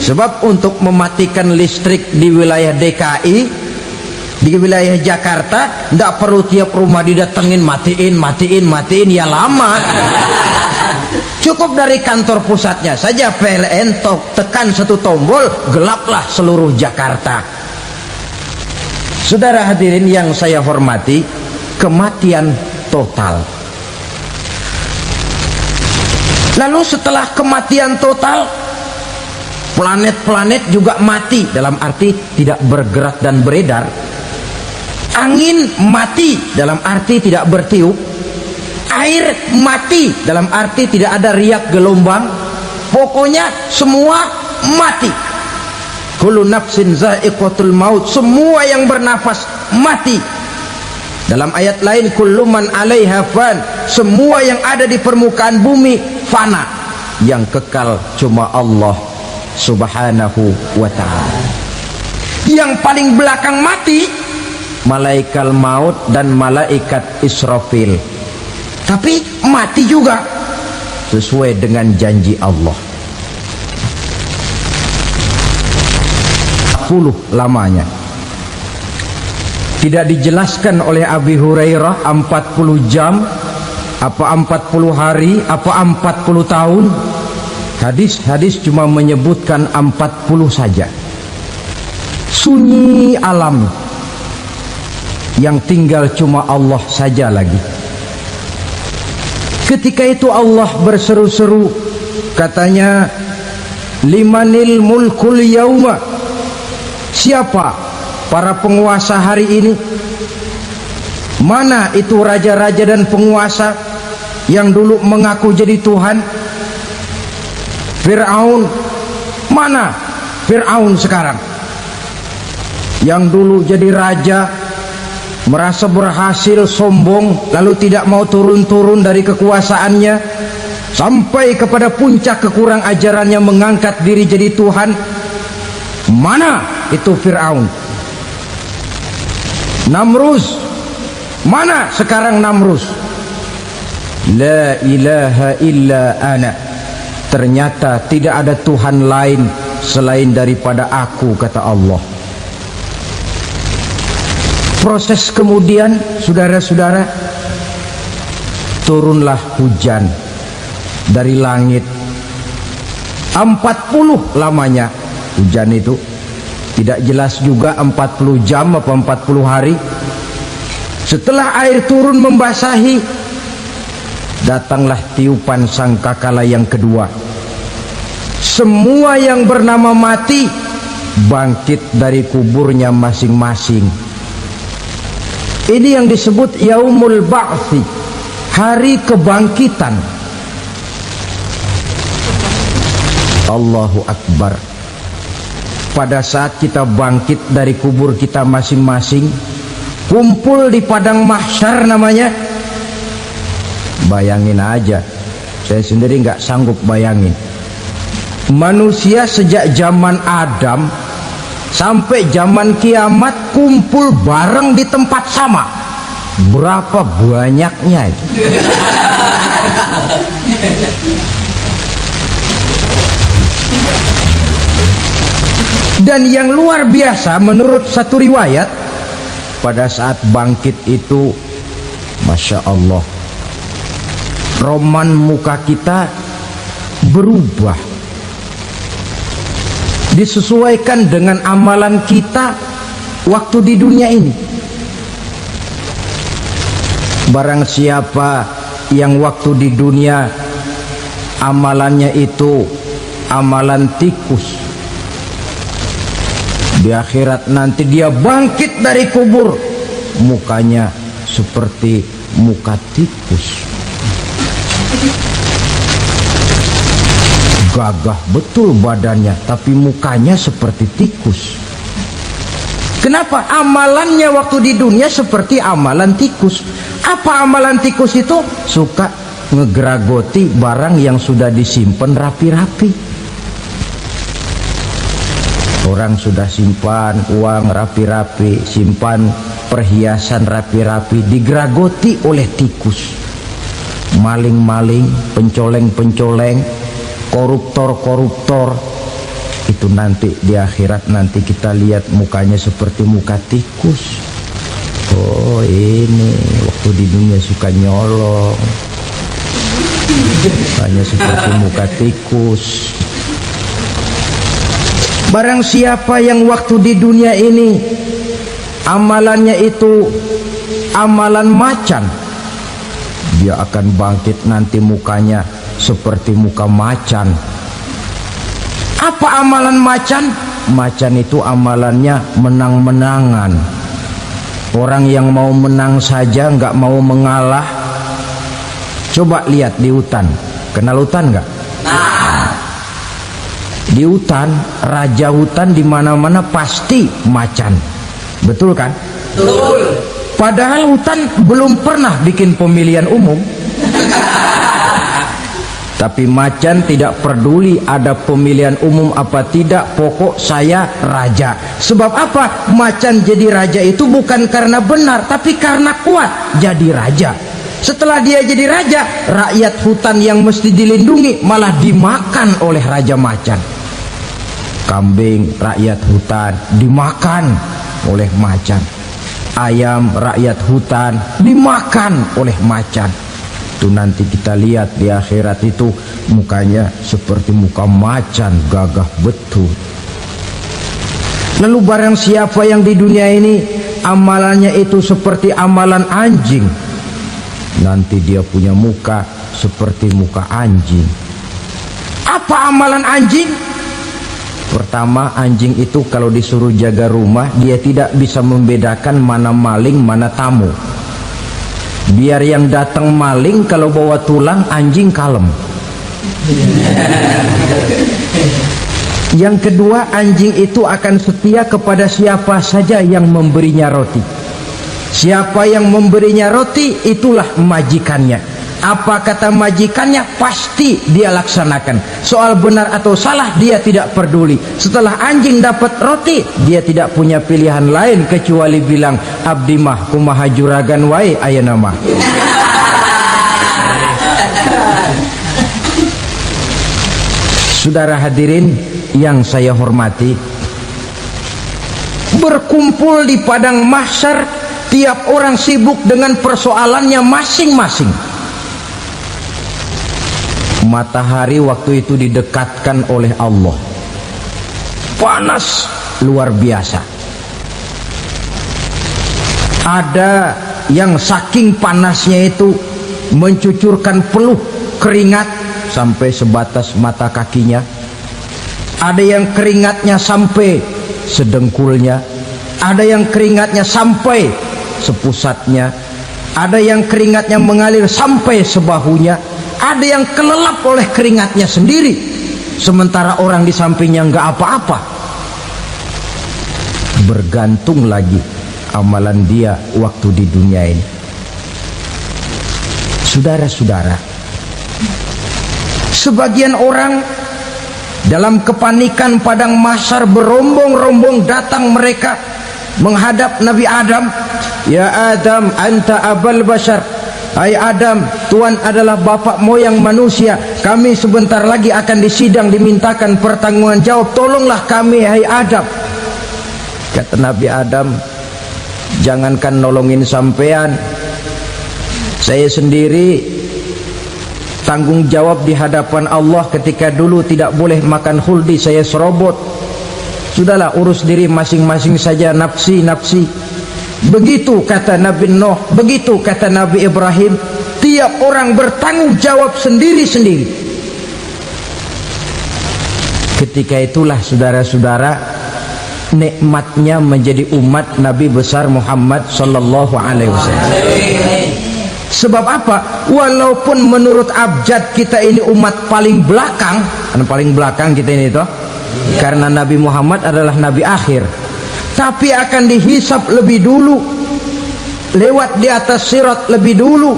Sebab untuk mematikan listrik di wilayah DKI, di wilayah Jakarta, nggak perlu tiap rumah didatengin, matiin, ya lama. Cukup dari kantor pusatnya saja PLN, tekan satu tombol, gelaplah seluruh Jakarta. Saudara hadirin yang saya hormati, kematian total. Lalu setelah kematian total, planet-planet juga mati, dalam arti tidak bergerak dan beredar. Angin mati, dalam arti tidak bertiup. Air mati, dalam arti tidak ada riak gelombang. Pokoknya semua mati. Kullu nafsin za'iqatul maut, semua yang bernafas mati. Dalam ayat lain, kullu man 'alaiha fan, semua yang ada di permukaan bumi fana. Yang kekal cuma Allah Subhanahu wa ta'ala. Yang paling belakang mati malaikat maut dan malaikat Israfil. Tapi mati juga sesuai dengan janji Allah. 40 lamanya. Tidak dijelaskan oleh Abi Hurairah 40 jam, apa 40 hari, apa 40 tahun. Hadis-hadis cuma menyebutkan 40 saja. Sunyi alam, yang tinggal cuma Allah saja lagi. Ketika itu Allah berseru-seru, katanya, limanil mulkul yauma, siapa para penguasa hari ini? Mana itu raja-raja dan penguasa yang dulu mengaku jadi Tuhan? Fir'aun, mana Fir'aun sekarang? Yang dulu jadi raja, merasa berhasil, sombong, lalu tidak mau turun-turun dari kekuasaannya, sampai kepada puncak kekurang ajarannya mengangkat diri jadi Tuhan. Mana itu Fir'aun? Namrus, mana sekarang Namrus? La ilaha illa ana, ternyata tidak ada Tuhan lain selain daripada aku, kata Allah. Proses kemudian, saudara-saudara, turunlah hujan dari langit. 40 lamanya hujan itu. Tidak jelas juga 40 jam apa 40 hari. Setelah air turun membasahi, datanglah tiupan sangkakala yang kedua. Semua yang bernama mati bangkit dari kuburnya masing-masing. Ini yang disebut Yaumul Ba'thi, hari kebangkitan. Allahu Akbar. Pada saat kita bangkit dari kubur kita masing-masing, kumpul di padang mahsyar namanya. Bayangin aja, saya sendiri nggak sanggup bayangin. Manusia sejak zaman Adam sampai zaman kiamat kumpul bareng di tempat sama. Berapa banyaknya itu? Dan yang luar biasa, menurut satu riwayat, pada saat bangkit itu, Masya Allah, roman muka kita berubah, disesuaikan dengan amalan kita waktu di dunia ini. Barang siapa yang waktu di dunia amalannya itu amalan tikus, di akhirat nanti dia bangkit dari kubur, mukanya seperti muka tikus. Gagah betul badannya, tapi mukanya seperti tikus. Kenapa? Amalannya waktu di dunia seperti amalan tikus. Apa amalan tikus itu? Suka ngegeragoti barang yang sudah disimpan rapi-rapi. Orang sudah simpan uang rapi-rapi, simpan perhiasan rapi-rapi, digeragoti oleh tikus. Maling-maling, pencoleng-pencoleng, koruptor-koruptor, itu nanti di akhirat nanti kita lihat mukanya seperti muka tikus. Oh, ini waktu di dunia suka nyolong, mukanya seperti muka tikus. Barang siapa yang waktu di dunia ini amalannya itu amalan macan, dia akan bangkit nanti mukanya seperti muka macan. Apa amalan macan? Macan itu amalannya menang-menangan. Orang yang mau menang saja nggak mau mengalah. Coba lihat di hutan, kenal hutan nggak? Di hutan, raja hutan di mana-mana pasti macan, betul kan? Betul. Padahal hutan belum pernah bikin pemilihan umum. Tapi macan tidak peduli ada pemilihan umum apa tidak, pokok saya raja. Sebab apa? Macan jadi raja itu bukan karena benar, tapi karena kuat jadi raja. Setelah dia jadi raja, rakyat hutan yang mesti dilindungi malah dimakan oleh raja macan. Kambing rakyat hutan dimakan oleh macan. Ayam rakyat hutan dimakan oleh macan. Itu nanti kita lihat di akhirat itu mukanya seperti muka macan, gagah betul. Lalu barang siapa yang di dunia ini amalannya itu seperti amalan anjing, nanti dia punya muka seperti muka anjing. Apa amalan anjing? Pertama, anjing itu kalau disuruh jaga rumah, dia tidak bisa membedakan mana maling mana tamu. Biar yang datang maling, kalau bawa tulang anjing kalem. Yang kedua, anjing itu akan setia kepada siapa saja yang memberinya roti. Siapa yang memberinya roti, itulah majikannya. Apa kata majikannya pasti dia laksanakan. Soal benar atau salah dia tidak peduli. Setelah anjing dapat roti, dia tidak punya pilihan lain kecuali bilang, abdi mah kumaha juragan wae ayeuna mah. Saudara hadirin yang saya hormati, berkumpul di padang mahsyar, tiap orang sibuk dengan persoalannya masing-masing. Matahari waktu itu didekatkan oleh Allah, panas luar biasa. Ada yang saking panasnya itu mencucurkan peluh keringat sampai sebatas mata kakinya. Ada yang keringatnya sampai sedengkulnya, ada yang keringatnya sampai sepusatnya, ada yang keringatnya mengalir sampai sebahunya, ada yang kelelap oleh keringatnya sendiri, sementara orang di sampingnya nggak apa-apa. Bergantung lagi amalan dia waktu di dunia ini. Saudara-saudara, sebagian orang dalam kepanikan padang mahsyar berombong-rombong datang mereka menghadap Nabi Adam. Ya Adam, anta abal bashar. Hai Adam, Tuhan adalah bapak moyang manusia. Kami sebentar lagi akan disidang, dimintakan pertanggungan jawab. Tolonglah kami, hai Adam. Kata Nabi Adam, jangankan nolongin sampean, saya sendiri tanggung jawab di hadapan Allah. Ketika dulu tidak boleh makan khuldi, saya serobot. Sudahlah, urus diri masing-masing saja, nafsi-nafsi. Begitu kata Nabi Nuh, begitu kata Nabi Ibrahim. Tiap orang bertanggung jawab sendiri-sendiri. Ketika itulah saudara-saudara, nikmatnya menjadi umat Nabi besar Muhammad sallallahu alaihi wasallam. Sebab apa? Walaupun menurut abjad kita ini umat paling belakang, paling belakang kita ini toh, karena Nabi Muhammad adalah Nabi akhir, tapi akan dihisap lebih dulu, lewat di atas sirat lebih dulu,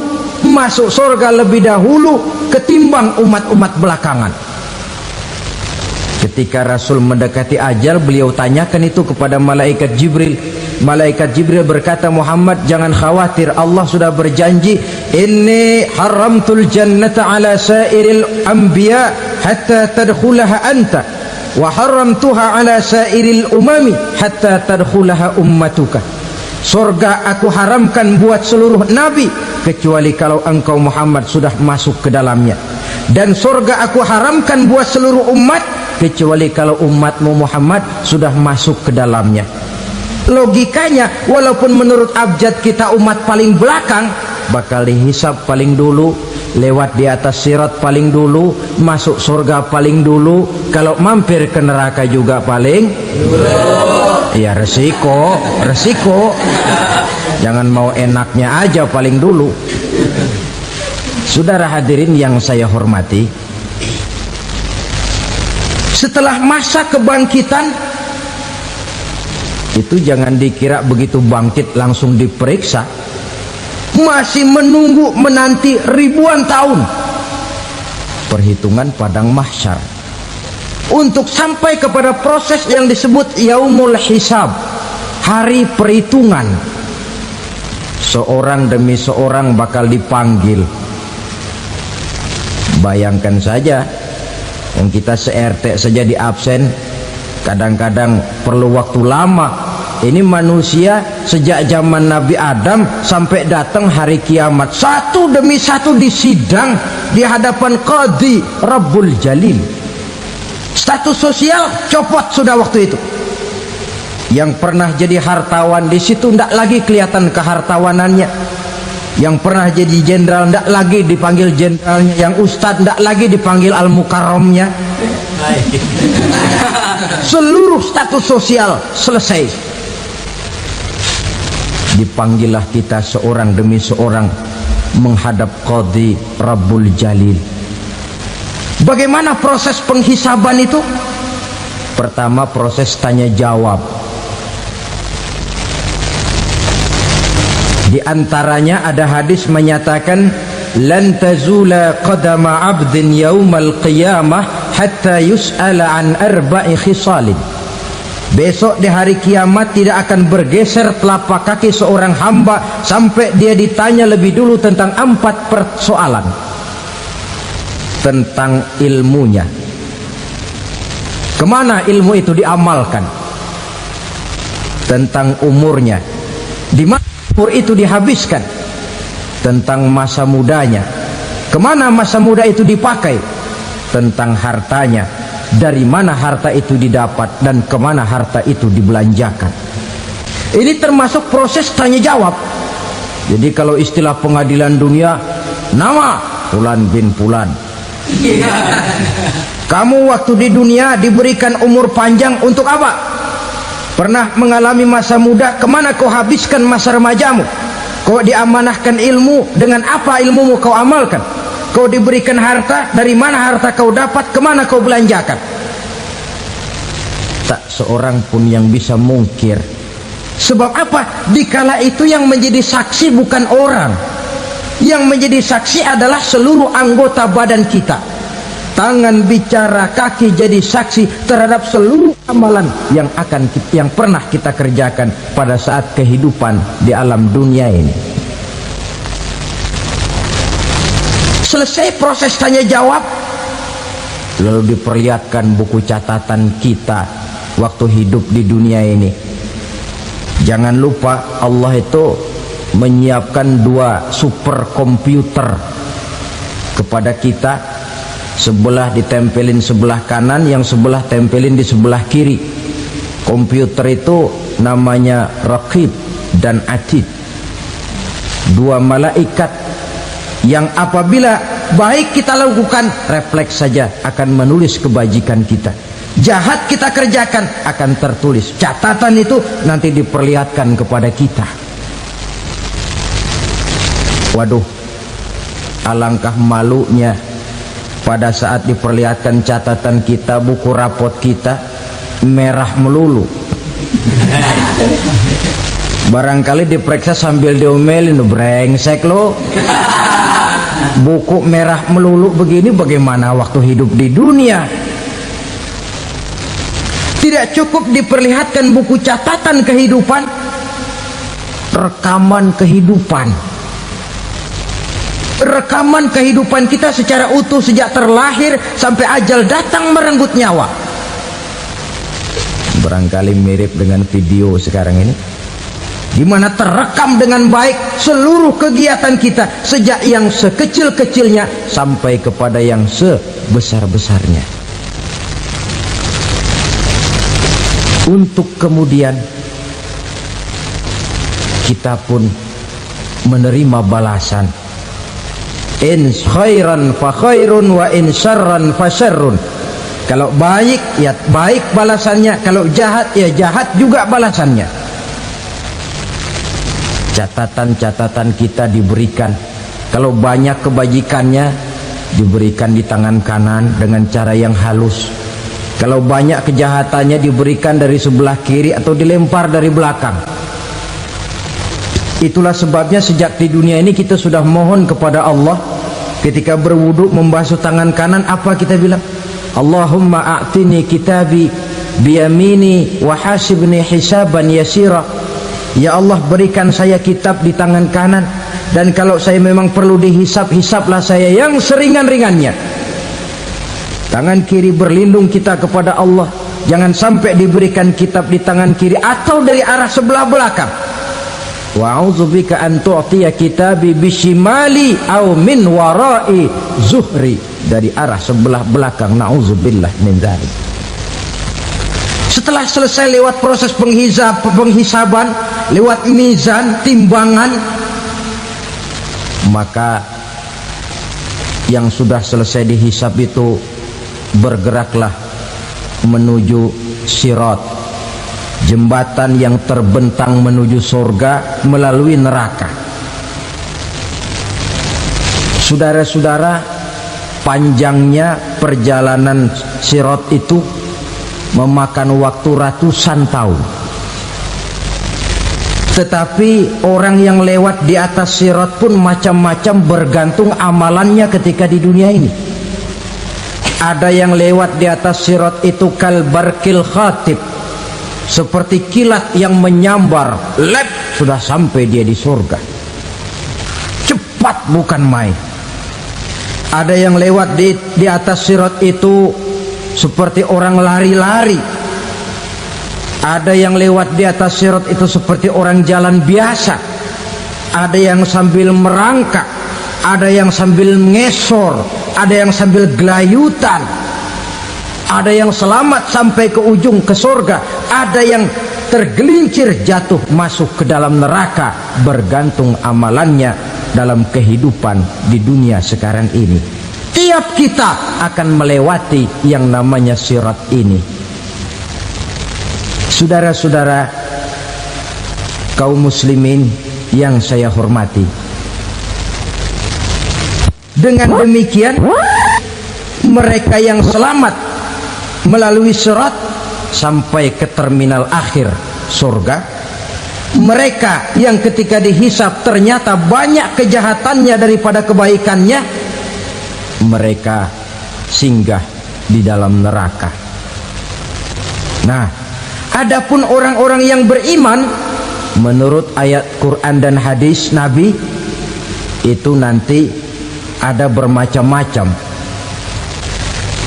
masuk surga lebih dahulu ketimbang umat-umat belakangan. Ketika Rasul mendekati ajal, beliau tanyakan itu kepada malaikat Jibril. Malaikat Jibril berkata, Muhammad jangan khawatir, Allah sudah berjanji, inni haramtul jannata ala sairil anbiya hatta tadkhulaha anta wa haramtuha ala sairil umami hatta tadkhulaha ummatuka. Surga aku haramkan buat seluruh nabi kecuali kalau engkau Muhammad sudah masuk ke dalamnya, dan surga aku haramkan buat seluruh umat kecuali kalau umatmu Muhammad sudah masuk ke dalamnya. Logikanya, walaupun menurut abjad kita umat paling belakang, bakal dihisap paling dulu, lewat di atas sirat paling dulu, masuk surga paling dulu, kalau mampir ke neraka juga paling dulu. Ya resiko, resiko. Jangan mau enaknya aja paling dulu. Saudara hadirin yang saya hormati, setelah masa kebangkitan itu jangan dikira begitu bangkit langsung diperiksa, masih menunggu menanti ribuan tahun. perhitungan padang mahsyar, untuk sampai kepada proses yang disebut yaumul hisab, hari perhitungan. Seorang demi seorang bakal dipanggil. Bayangkan saja, yang kita se-RT saja di absen, kadang-kadang perlu waktu lama. Ini manusia sejak zaman Nabi Adam sampai datang hari kiamat, satu demi satu disidang di hadapan Qadhi Rabbul Jalil. Status sosial copot sudah waktu itu. Yang pernah jadi hartawan di situ tidak lagi kelihatan kehartawanannya. Yang pernah jadi jenderal tidak lagi dipanggil jenderalnya. Yang ustadz tidak lagi dipanggil al-mukarramnya. Seluruh status sosial selesai. Dipanggillah kita seorang demi seorang menghadap Qadhi Rabbul Jalil. Bagaimana proses penghisaban itu? Pertama, proses tanya jawab. Di antaranya ada hadis menyatakan, lan tazula qadama 'abdin yaumal qiyamah hatta yus'ala an arba'i khisalin. Besok di hari kiamat tidak akan bergeser telapak kaki seorang hamba sampai dia ditanya lebih dulu tentang 4 persoalan. Tentang ilmunya, kemana ilmu itu diamalkan. Tentang umurnya, di mana umur itu dihabiskan. Tentang masa mudanya, kemana masa muda itu dipakai. Tentang hartanya, dari mana harta itu didapat dan kemana harta itu dibelanjakan. Ini termasuk proses tanya jawab. Jadi kalau istilah pengadilan dunia, nama Fulan bin Fulan. Kamu waktu di dunia diberikan umur panjang untuk apa? Pernah mengalami masa muda, kemana kau habiskan masa remajamu? Kau diamanahkan ilmu, dengan apa ilmumu kau amalkan? Kau diberikan harta, dari mana harta kau dapat, kemana kau belanjakan? Tak seorang pun yang bisa mungkir. Sebab apa? Dikala itu yang menjadi saksi bukan orang. Yang menjadi saksi adalah seluruh anggota badan kita. Tangan bicara, kaki jadi saksi terhadap seluruh amalan yang pernah kita kerjakan pada saat kehidupan di alam dunia ini. Selesai proses tanya jawab, lalu diperlihatkan buku catatan kita waktu hidup di dunia ini. Jangan lupa Allah itu menyiapkan 2 superkomputer kepada kita. Sebelah ditempelin sebelah kanan, yang sebelah tempelin di sebelah kiri. Komputer itu namanya Raqib dan Atid, 2 malaikat yang apabila baik kita lakukan, refleks saja akan menulis kebajikan kita. Jahat kita kerjakan akan tertulis. Catatan itu nanti diperlihatkan kepada kita. Waduh, alangkah malunya pada saat diperlihatkan catatan kita, buku rapot kita merah melulu. Barangkali diperiksa sambil diomelin, brengsek lo. Buku merah melulu begini, bagaimana waktu hidup di dunia? Tidak cukup diperlihatkan buku catatan kehidupan, rekaman kehidupan. Rekaman kehidupan kita secara utuh sejak terlahir sampai ajal datang merenggut nyawa. Barangkali mirip dengan video sekarang ini, di mana terekam dengan baik seluruh kegiatan kita sejak yang sekecil-kecilnya sampai kepada yang sebesar-besarnya. Untuk kemudian kita pun menerima balasan. In khairan fa khairun wa in syarran fa syarrun. Kalau baik ya baik balasannya, kalau jahat ya jahat juga balasannya. Catatan-catatan kita diberikan. Kalau banyak kebajikannya diberikan di tangan kanan dengan cara yang halus. Kalau banyak kejahatannya diberikan dari sebelah kiri atau dilempar dari belakang. Itulah sebabnya sejak di dunia ini kita sudah mohon kepada Allah ketika berwudu membasuh tangan kanan, apa kita bilang? Allahumma a'tini kitabi biyamini wa hasibni hisaban yasira. Ya Allah, berikan saya kitab di tangan kanan, dan kalau saya memang perlu dihisap, hisaplah saya yang seringan-ringannya. Tangan kiri berlindung kita kepada Allah, jangan sampai diberikan kitab di tangan kiri atau dari arah sebelah belakang. Wa a'udzubika an tu'tiya kitabi bishimali aw min wara'i zuhri, dari arah sebelah belakang. Na'udzubillah min dzalik. Setelah selesai lewat proses penghisaban, lewat mizan, timbangan, maka yang sudah selesai dihisab itu bergeraklah menuju sirat, jembatan yang terbentang menuju surga melalui neraka. Saudara-saudara, panjangnya perjalanan sirat itu memakan waktu ratusan tahun. Tetapi orang yang lewat di atas sirat pun macam-macam, bergantung amalannya ketika di dunia ini. Ada yang lewat di atas sirat itu kal barkil khatib, seperti kilat yang menyambar, lep, sudah sampai dia di surga. Cepat bukan main. Ada yang lewat di atas sirat itu seperti orang lari-lari. Ada yang lewat di atas sirat itu seperti orang jalan biasa. Ada yang sambil merangkak, ada yang sambil ngesor, ada yang sambil gelayutan, ada yang selamat sampai ke ujung ke surga, ada yang tergelincir jatuh masuk ke dalam neraka, bergantung amalannya dalam kehidupan di dunia sekarang ini. Tiap kita akan melewati yang namanya sirat ini. Saudara-saudara kaum muslimin yang saya hormati, dengan demikian mereka yang selamat melalui sirat sampai ke terminal akhir surga, mereka yang ketika dihisab ternyata banyak kejahatannya daripada kebaikannya, mereka singgah di dalam neraka. Nah, adapun orang-orang yang beriman menurut ayat Quran dan hadis Nabi itu nanti ada bermacam-macam.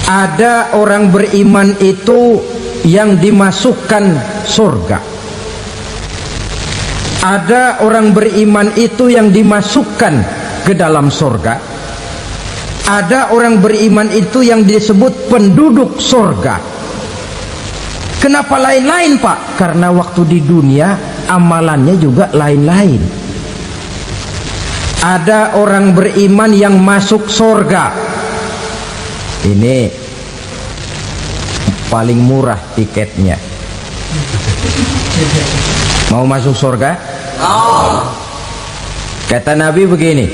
Ada orang beriman itu yang dimasukkan surga. Ada orang beriman itu yang dimasukkan ke dalam surga. Ada orang beriman itu yang disebut penduduk surga. Kenapa lain-lain, Pak? Karena waktu di dunia amalannya juga lain-lain. Ada orang beriman yang masuk surga. Ini paling murah tiketnya. Mau masuk surga? Kata Nabi begini,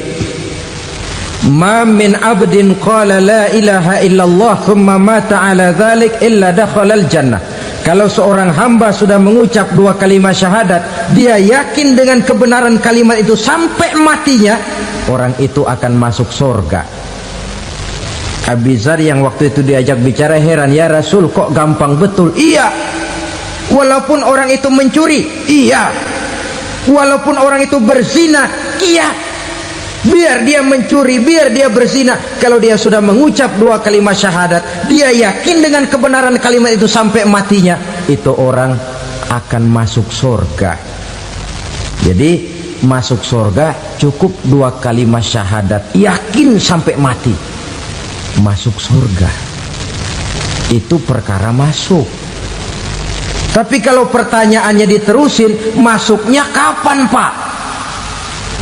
ma min abdin qala la ilaha illallah thumma mata ala dhalik illa dakhalal jannah. Kalau seorang hamba sudah mengucap dua kalimat syahadat, dia yakin dengan kebenaran kalimat itu sampai matinya, orang itu akan masuk surga. Abi Dzar yang waktu itu diajak bicara heran, ya Rasul kok gampang betul? Iya, walaupun orang itu mencuri, iya, walaupun orang itu berzina, iya. Biar dia mencuri, biar dia berzina, kalau dia sudah mengucap dua kalimat syahadat, dia yakin dengan kebenaran kalimat itu sampai matinya, itu orang akan masuk surga. Jadi masuk surga cukup dua kalimat syahadat, yakin sampai mati, masuk surga. Itu perkara masuk. Tapi kalau pertanyaannya diterusin, masuknya kapan, Pak?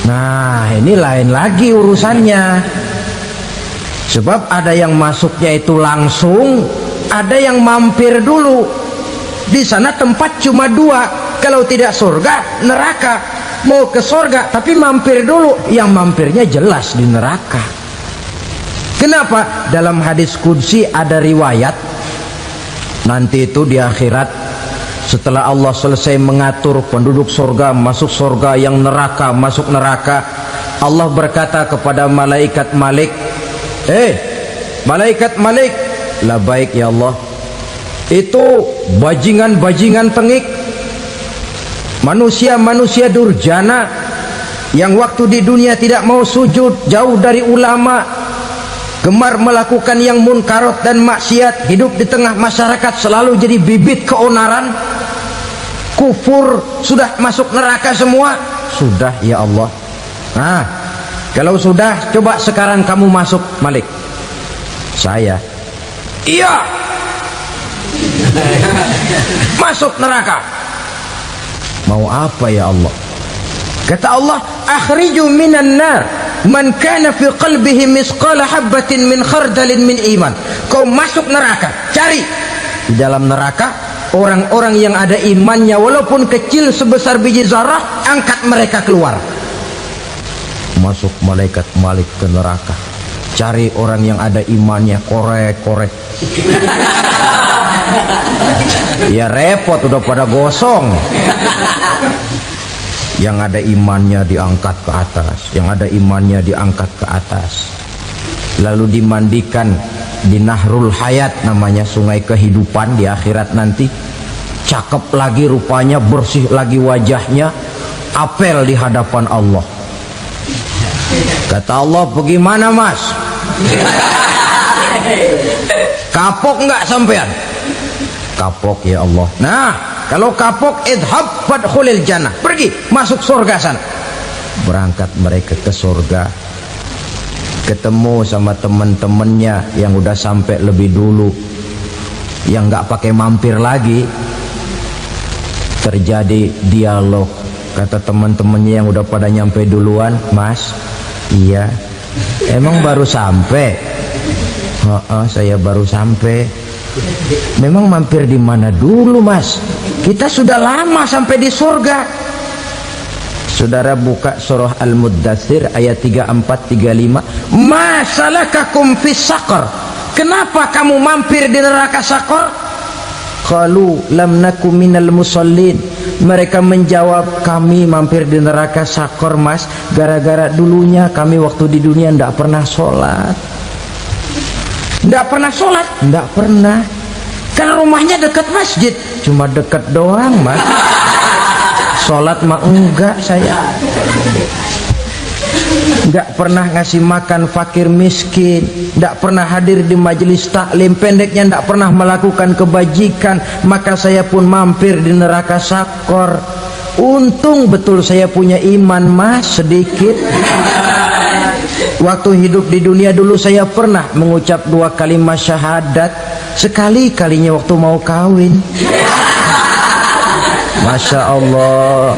Nah, ini lain lagi urusannya. Sebab ada yang masuknya itu langsung, ada yang mampir dulu. Di sana tempat cuma dua, kalau tidak surga, neraka. Mau ke surga tapi mampir dulu, yang mampirnya jelas di neraka. Kenapa? Dalam hadis qudsi ada riwayat, nanti itu di akhirat, setelah Allah selesai mengatur penduduk surga masuk surga, yang neraka masuk neraka, Allah berkata kepada malaikat Malik, malaikat Malik, labaik ya Allah. Itu bajingan-bajingan tengik, manusia-manusia durjana yang waktu di dunia tidak mau sujud, jauh dari ulama, gemar melakukan yang munkarat dan maksiat, hidup di tengah masyarakat selalu jadi bibit keonaran, kufur, sudah masuk neraka semua. Sudah ya Allah. Nah, kalau sudah, coba sekarang kamu masuk, Malik. Saya, iya, masuk neraka. Mau apa ya Allah? Kata Allah, akhriju minan nar man kana fi qalbihi misqala habatin min khardalin min iman. Kau masuk neraka, cari di dalam neraka orang-orang yang ada imannya walaupun kecil sebesar biji zarah, angkat mereka keluar. Masuk malaikat Malik ke neraka, cari orang yang ada imannya, korek-korek. Ya repot, udah pada gosong. Yang ada imannya diangkat ke atas, yang ada imannya diangkat ke atas, lalu dimandikan di Nahrul Hayat, namanya sungai kehidupan di akhirat nanti. Cakep lagi rupanya, bersih lagi wajahnya, apel di hadapan Allah. Kata Allah, bagaimana mas? Kapok nggak sampean? Kapok ya Allah. Nah, kalau kapok, idhab fadkhulil jannah, pergi masuk surga sana. Berangkat mereka ke surga, ketemu sama teman-temannya yang udah sampai lebih dulu, yang nggak pakai mampir lagi. Terjadi dialog. Kata teman-temannya yang udah pada nyampe duluan, mas, iya, emang baru sampai? Saya baru sampai. Memang mampir di mana dulu mas? Kita sudah lama sampai di surga. Saudara buka surah Al-Muddathir ayat 34-35. Ma salakakum fis saqar? Kenapa kamu mampir di neraka Saqar? Qalu lam naku minal musallin. Mereka menjawab, kami mampir di neraka Saqar mas, gara-gara dulunya kami waktu di dunia tidak pernah sholat. Tidak pernah sholat? Tidak pernah. Kan rumahnya dekat masjid, cuma dekat doang mas. Sholat mah enggak saya. Enggak pernah ngasih makan fakir miskin, enggak pernah hadir di majelis taklim, pendeknya enggak pernah melakukan kebajikan. Maka saya pun mampir di neraka Saqar. Untung betul saya punya iman mas, sedikit. Waktu hidup di dunia dulu saya pernah mengucap 2 kalimat syahadat, sekali-kalinya waktu mau kawin. Masya Allah.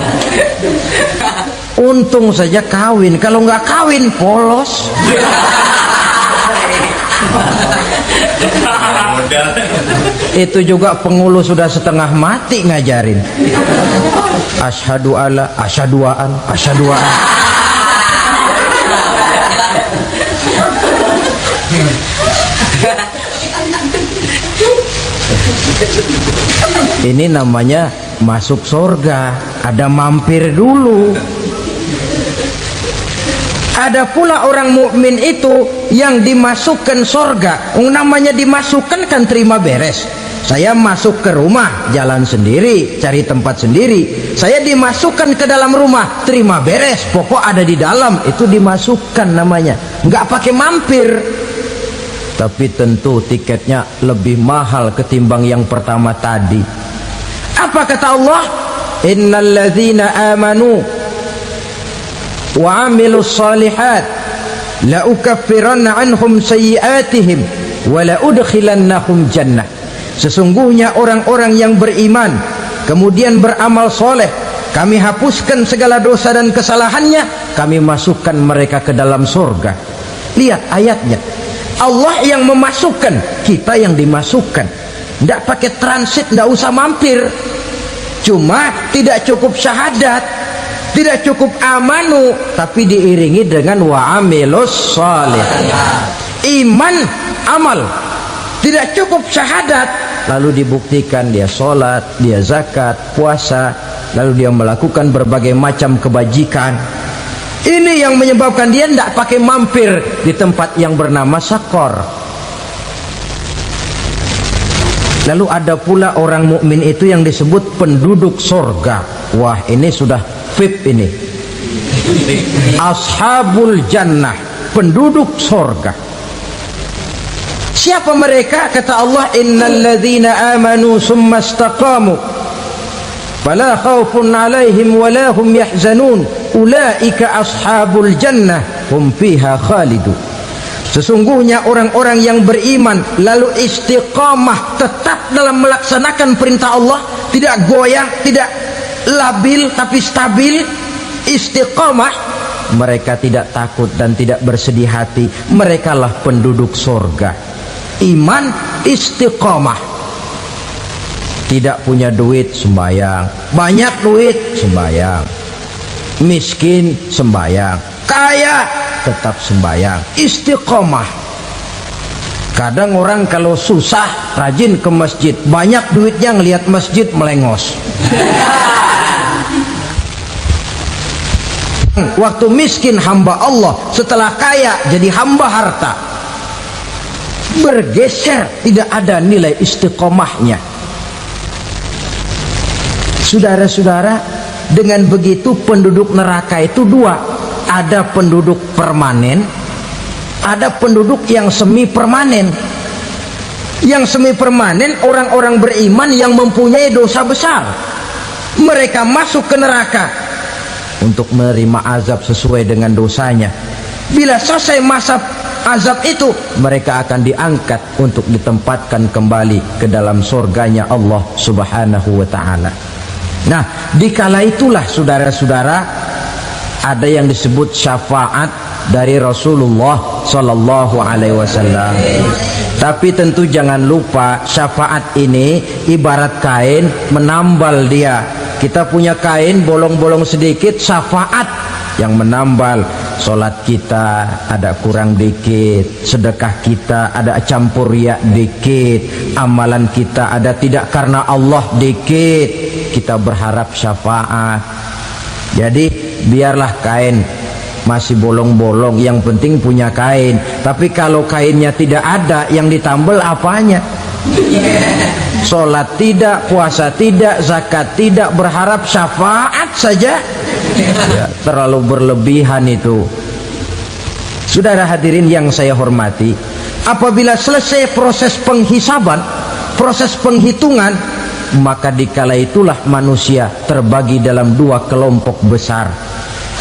Untung saja kawin, kalau nggak kawin polos. Itu juga pengulu sudah setengah mati ngajarin. Asyhadu alla, asyaduaan, asyaduaan. Ini namanya masuk surga, ada mampir dulu. Ada pula orang mukmin itu yang dimasukkan surga. Namanya dimasukkan kan terima beres. Saya masuk ke rumah, jalan sendiri, cari tempat sendiri. Saya dimasukkan ke dalam rumah, terima beres, pokok ada di dalam, itu dimasukkan namanya. Nggak pakai mampir. Tapi tentu tiketnya lebih mahal ketimbang yang pertama tadi. Apa kata Allah? Innal ladzina amanu wa amilus shalihat la ukaffiranna anhum sayyi'atihim wa la udkhilannahum jannah. Sesungguhnya orang-orang yang beriman kemudian beramal soleh, kami hapuskan segala dosa dan kesalahannya, kami masukkan mereka ke dalam surga. Lihat ayatnya, Allah yang memasukkan, kita yang dimasukkan. Tidak pakai transit, tidak usah mampir. Cuma tidak cukup syahadat, tidak cukup amanu, tapi diiringi dengan wa'amilus salih. Iman, amal. Tidak cukup syahadat, lalu dibuktikan dia sholat, dia zakat, puasa, lalu dia melakukan berbagai macam kebajikan. Ini yang menyebabkan dia tidak pakai mampir di tempat yang bernama Sakor. Lalu ada pula orang mukmin itu yang disebut penduduk sorga. Wah, ini sudah VIP ini. Ashabul jannah, penduduk sorga. Siapa mereka? Kata Allah, innal ladzina amanu summa istaqamu fala khaufun alaihim wala hum yahzanun ulaika ashabul jannah hum fiha khalidun. Sesungguhnya orang-orang yang beriman lalu istiqamah, tetap dalam melaksanakan perintah Allah, tidak goyang, tidak labil tapi stabil, istiqamah, mereka tidak takut dan tidak bersedih hati. Merekalah penduduk sorga. Iman, istiqamah. Tidak punya duit, sembayang. Banyak duit, sembayang. Miskin, sembayang. Kaya, tetap sembayang. Istiqamah. Kadang orang kalau susah rajin ke masjid, banyak duitnya ngelihat masjid melengos. Waktu miskin hamba Allah, setelah kaya jadi hamba harta. Bergeser, tidak ada nilai istiqomahnya. Saudara-saudara, dengan begitu penduduk neraka itu dua. Ada penduduk permanen, ada penduduk yang semi permanen. Yang semi permanen orang-orang beriman yang mempunyai dosa besar. Mereka masuk ke neraka untuk menerima azab sesuai dengan dosanya. Bila selesai masa azab itu, mereka akan diangkat untuk ditempatkan kembali ke dalam surganya Allah Subhanahu wa ta'ala. Nah, dikala itulah saudara-saudara, ada yang disebut syafaat dari Rasulullah Sallallahu Alaihi Wasallam. Tapi tentu jangan lupa, syafaat ini ibarat kain menambal dia. Kita punya kain bolong-bolong sedikit, syafaat yang menambal. Solat kita ada kurang dikit, sedekah kita ada campur riak dikit, amalan kita ada tidak karena Allah dikit, kita berharap syafaat. Jadi biarlah kain masih bolong-bolong, yang penting punya kain. Tapi kalau kainnya tidak ada, yang ditambal apanya? Sholat tidak, puasa tidak, zakat tidak, berharap syafaat saja, ya, terlalu berlebihan itu. Saudara hadirin yang saya hormati, apabila selesai proses penghisaban, proses penghitungan, maka dikala itulah manusia terbagi dalam dua kelompok besar.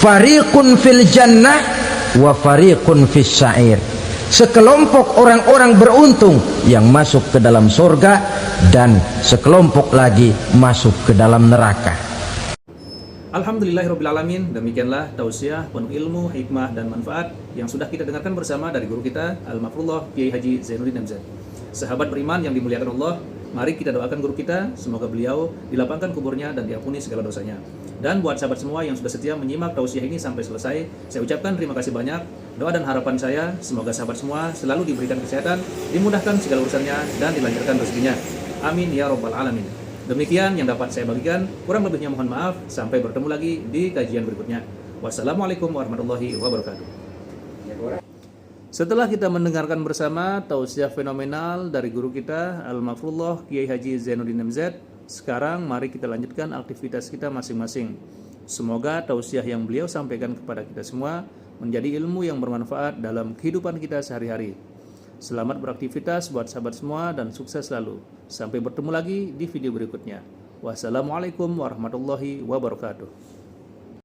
Fariqun fil jannah wa fariqun fis sa'ir. Sekelompok orang-orang beruntung yang masuk ke dalam surga, dan sekelompok lagi masuk ke dalam neraka. Alhamdulillahirrabbilalamin. Demikianlah tausiah penuh ilmu, hikmah, dan manfaat yang sudah kita dengarkan bersama dari guru kita Al-Mafrullah Kiai Haji Zainuddin MZ. Sahabat beriman yang dimuliakan Allah, mari kita doakan guru kita, semoga beliau dilapangkan kuburnya dan diampuni segala dosanya. Dan buat sahabat semua yang sudah setia menyimak tausiah ini sampai selesai, saya ucapkan terima kasih banyak. Doa dan harapan saya, semoga sahabat semua selalu diberikan kesehatan, dimudahkan segala urusannya, dan dilancarkan rezekinya. Amin ya rabbal alamin. Demikian yang dapat saya bagikan, kurang lebihnya mohon maaf. Sampai bertemu lagi di kajian berikutnya. Wassalamualaikum warahmatullahi wabarakatuh. Setelah kita mendengarkan bersama tausiah fenomenal dari guru kita Al-Mafrullah Kiai Haji Zainuddin MZ, sekarang mari kita lanjutkan aktivitas kita masing-masing. Semoga tausiah yang beliau sampaikan kepada kita semua menjadi ilmu yang bermanfaat dalam kehidupan kita sehari-hari. Selamat beraktivitas buat sahabat semua dan sukses selalu. Sampai bertemu lagi di video berikutnya. Wassalamualaikum warahmatullahi wabarakatuh.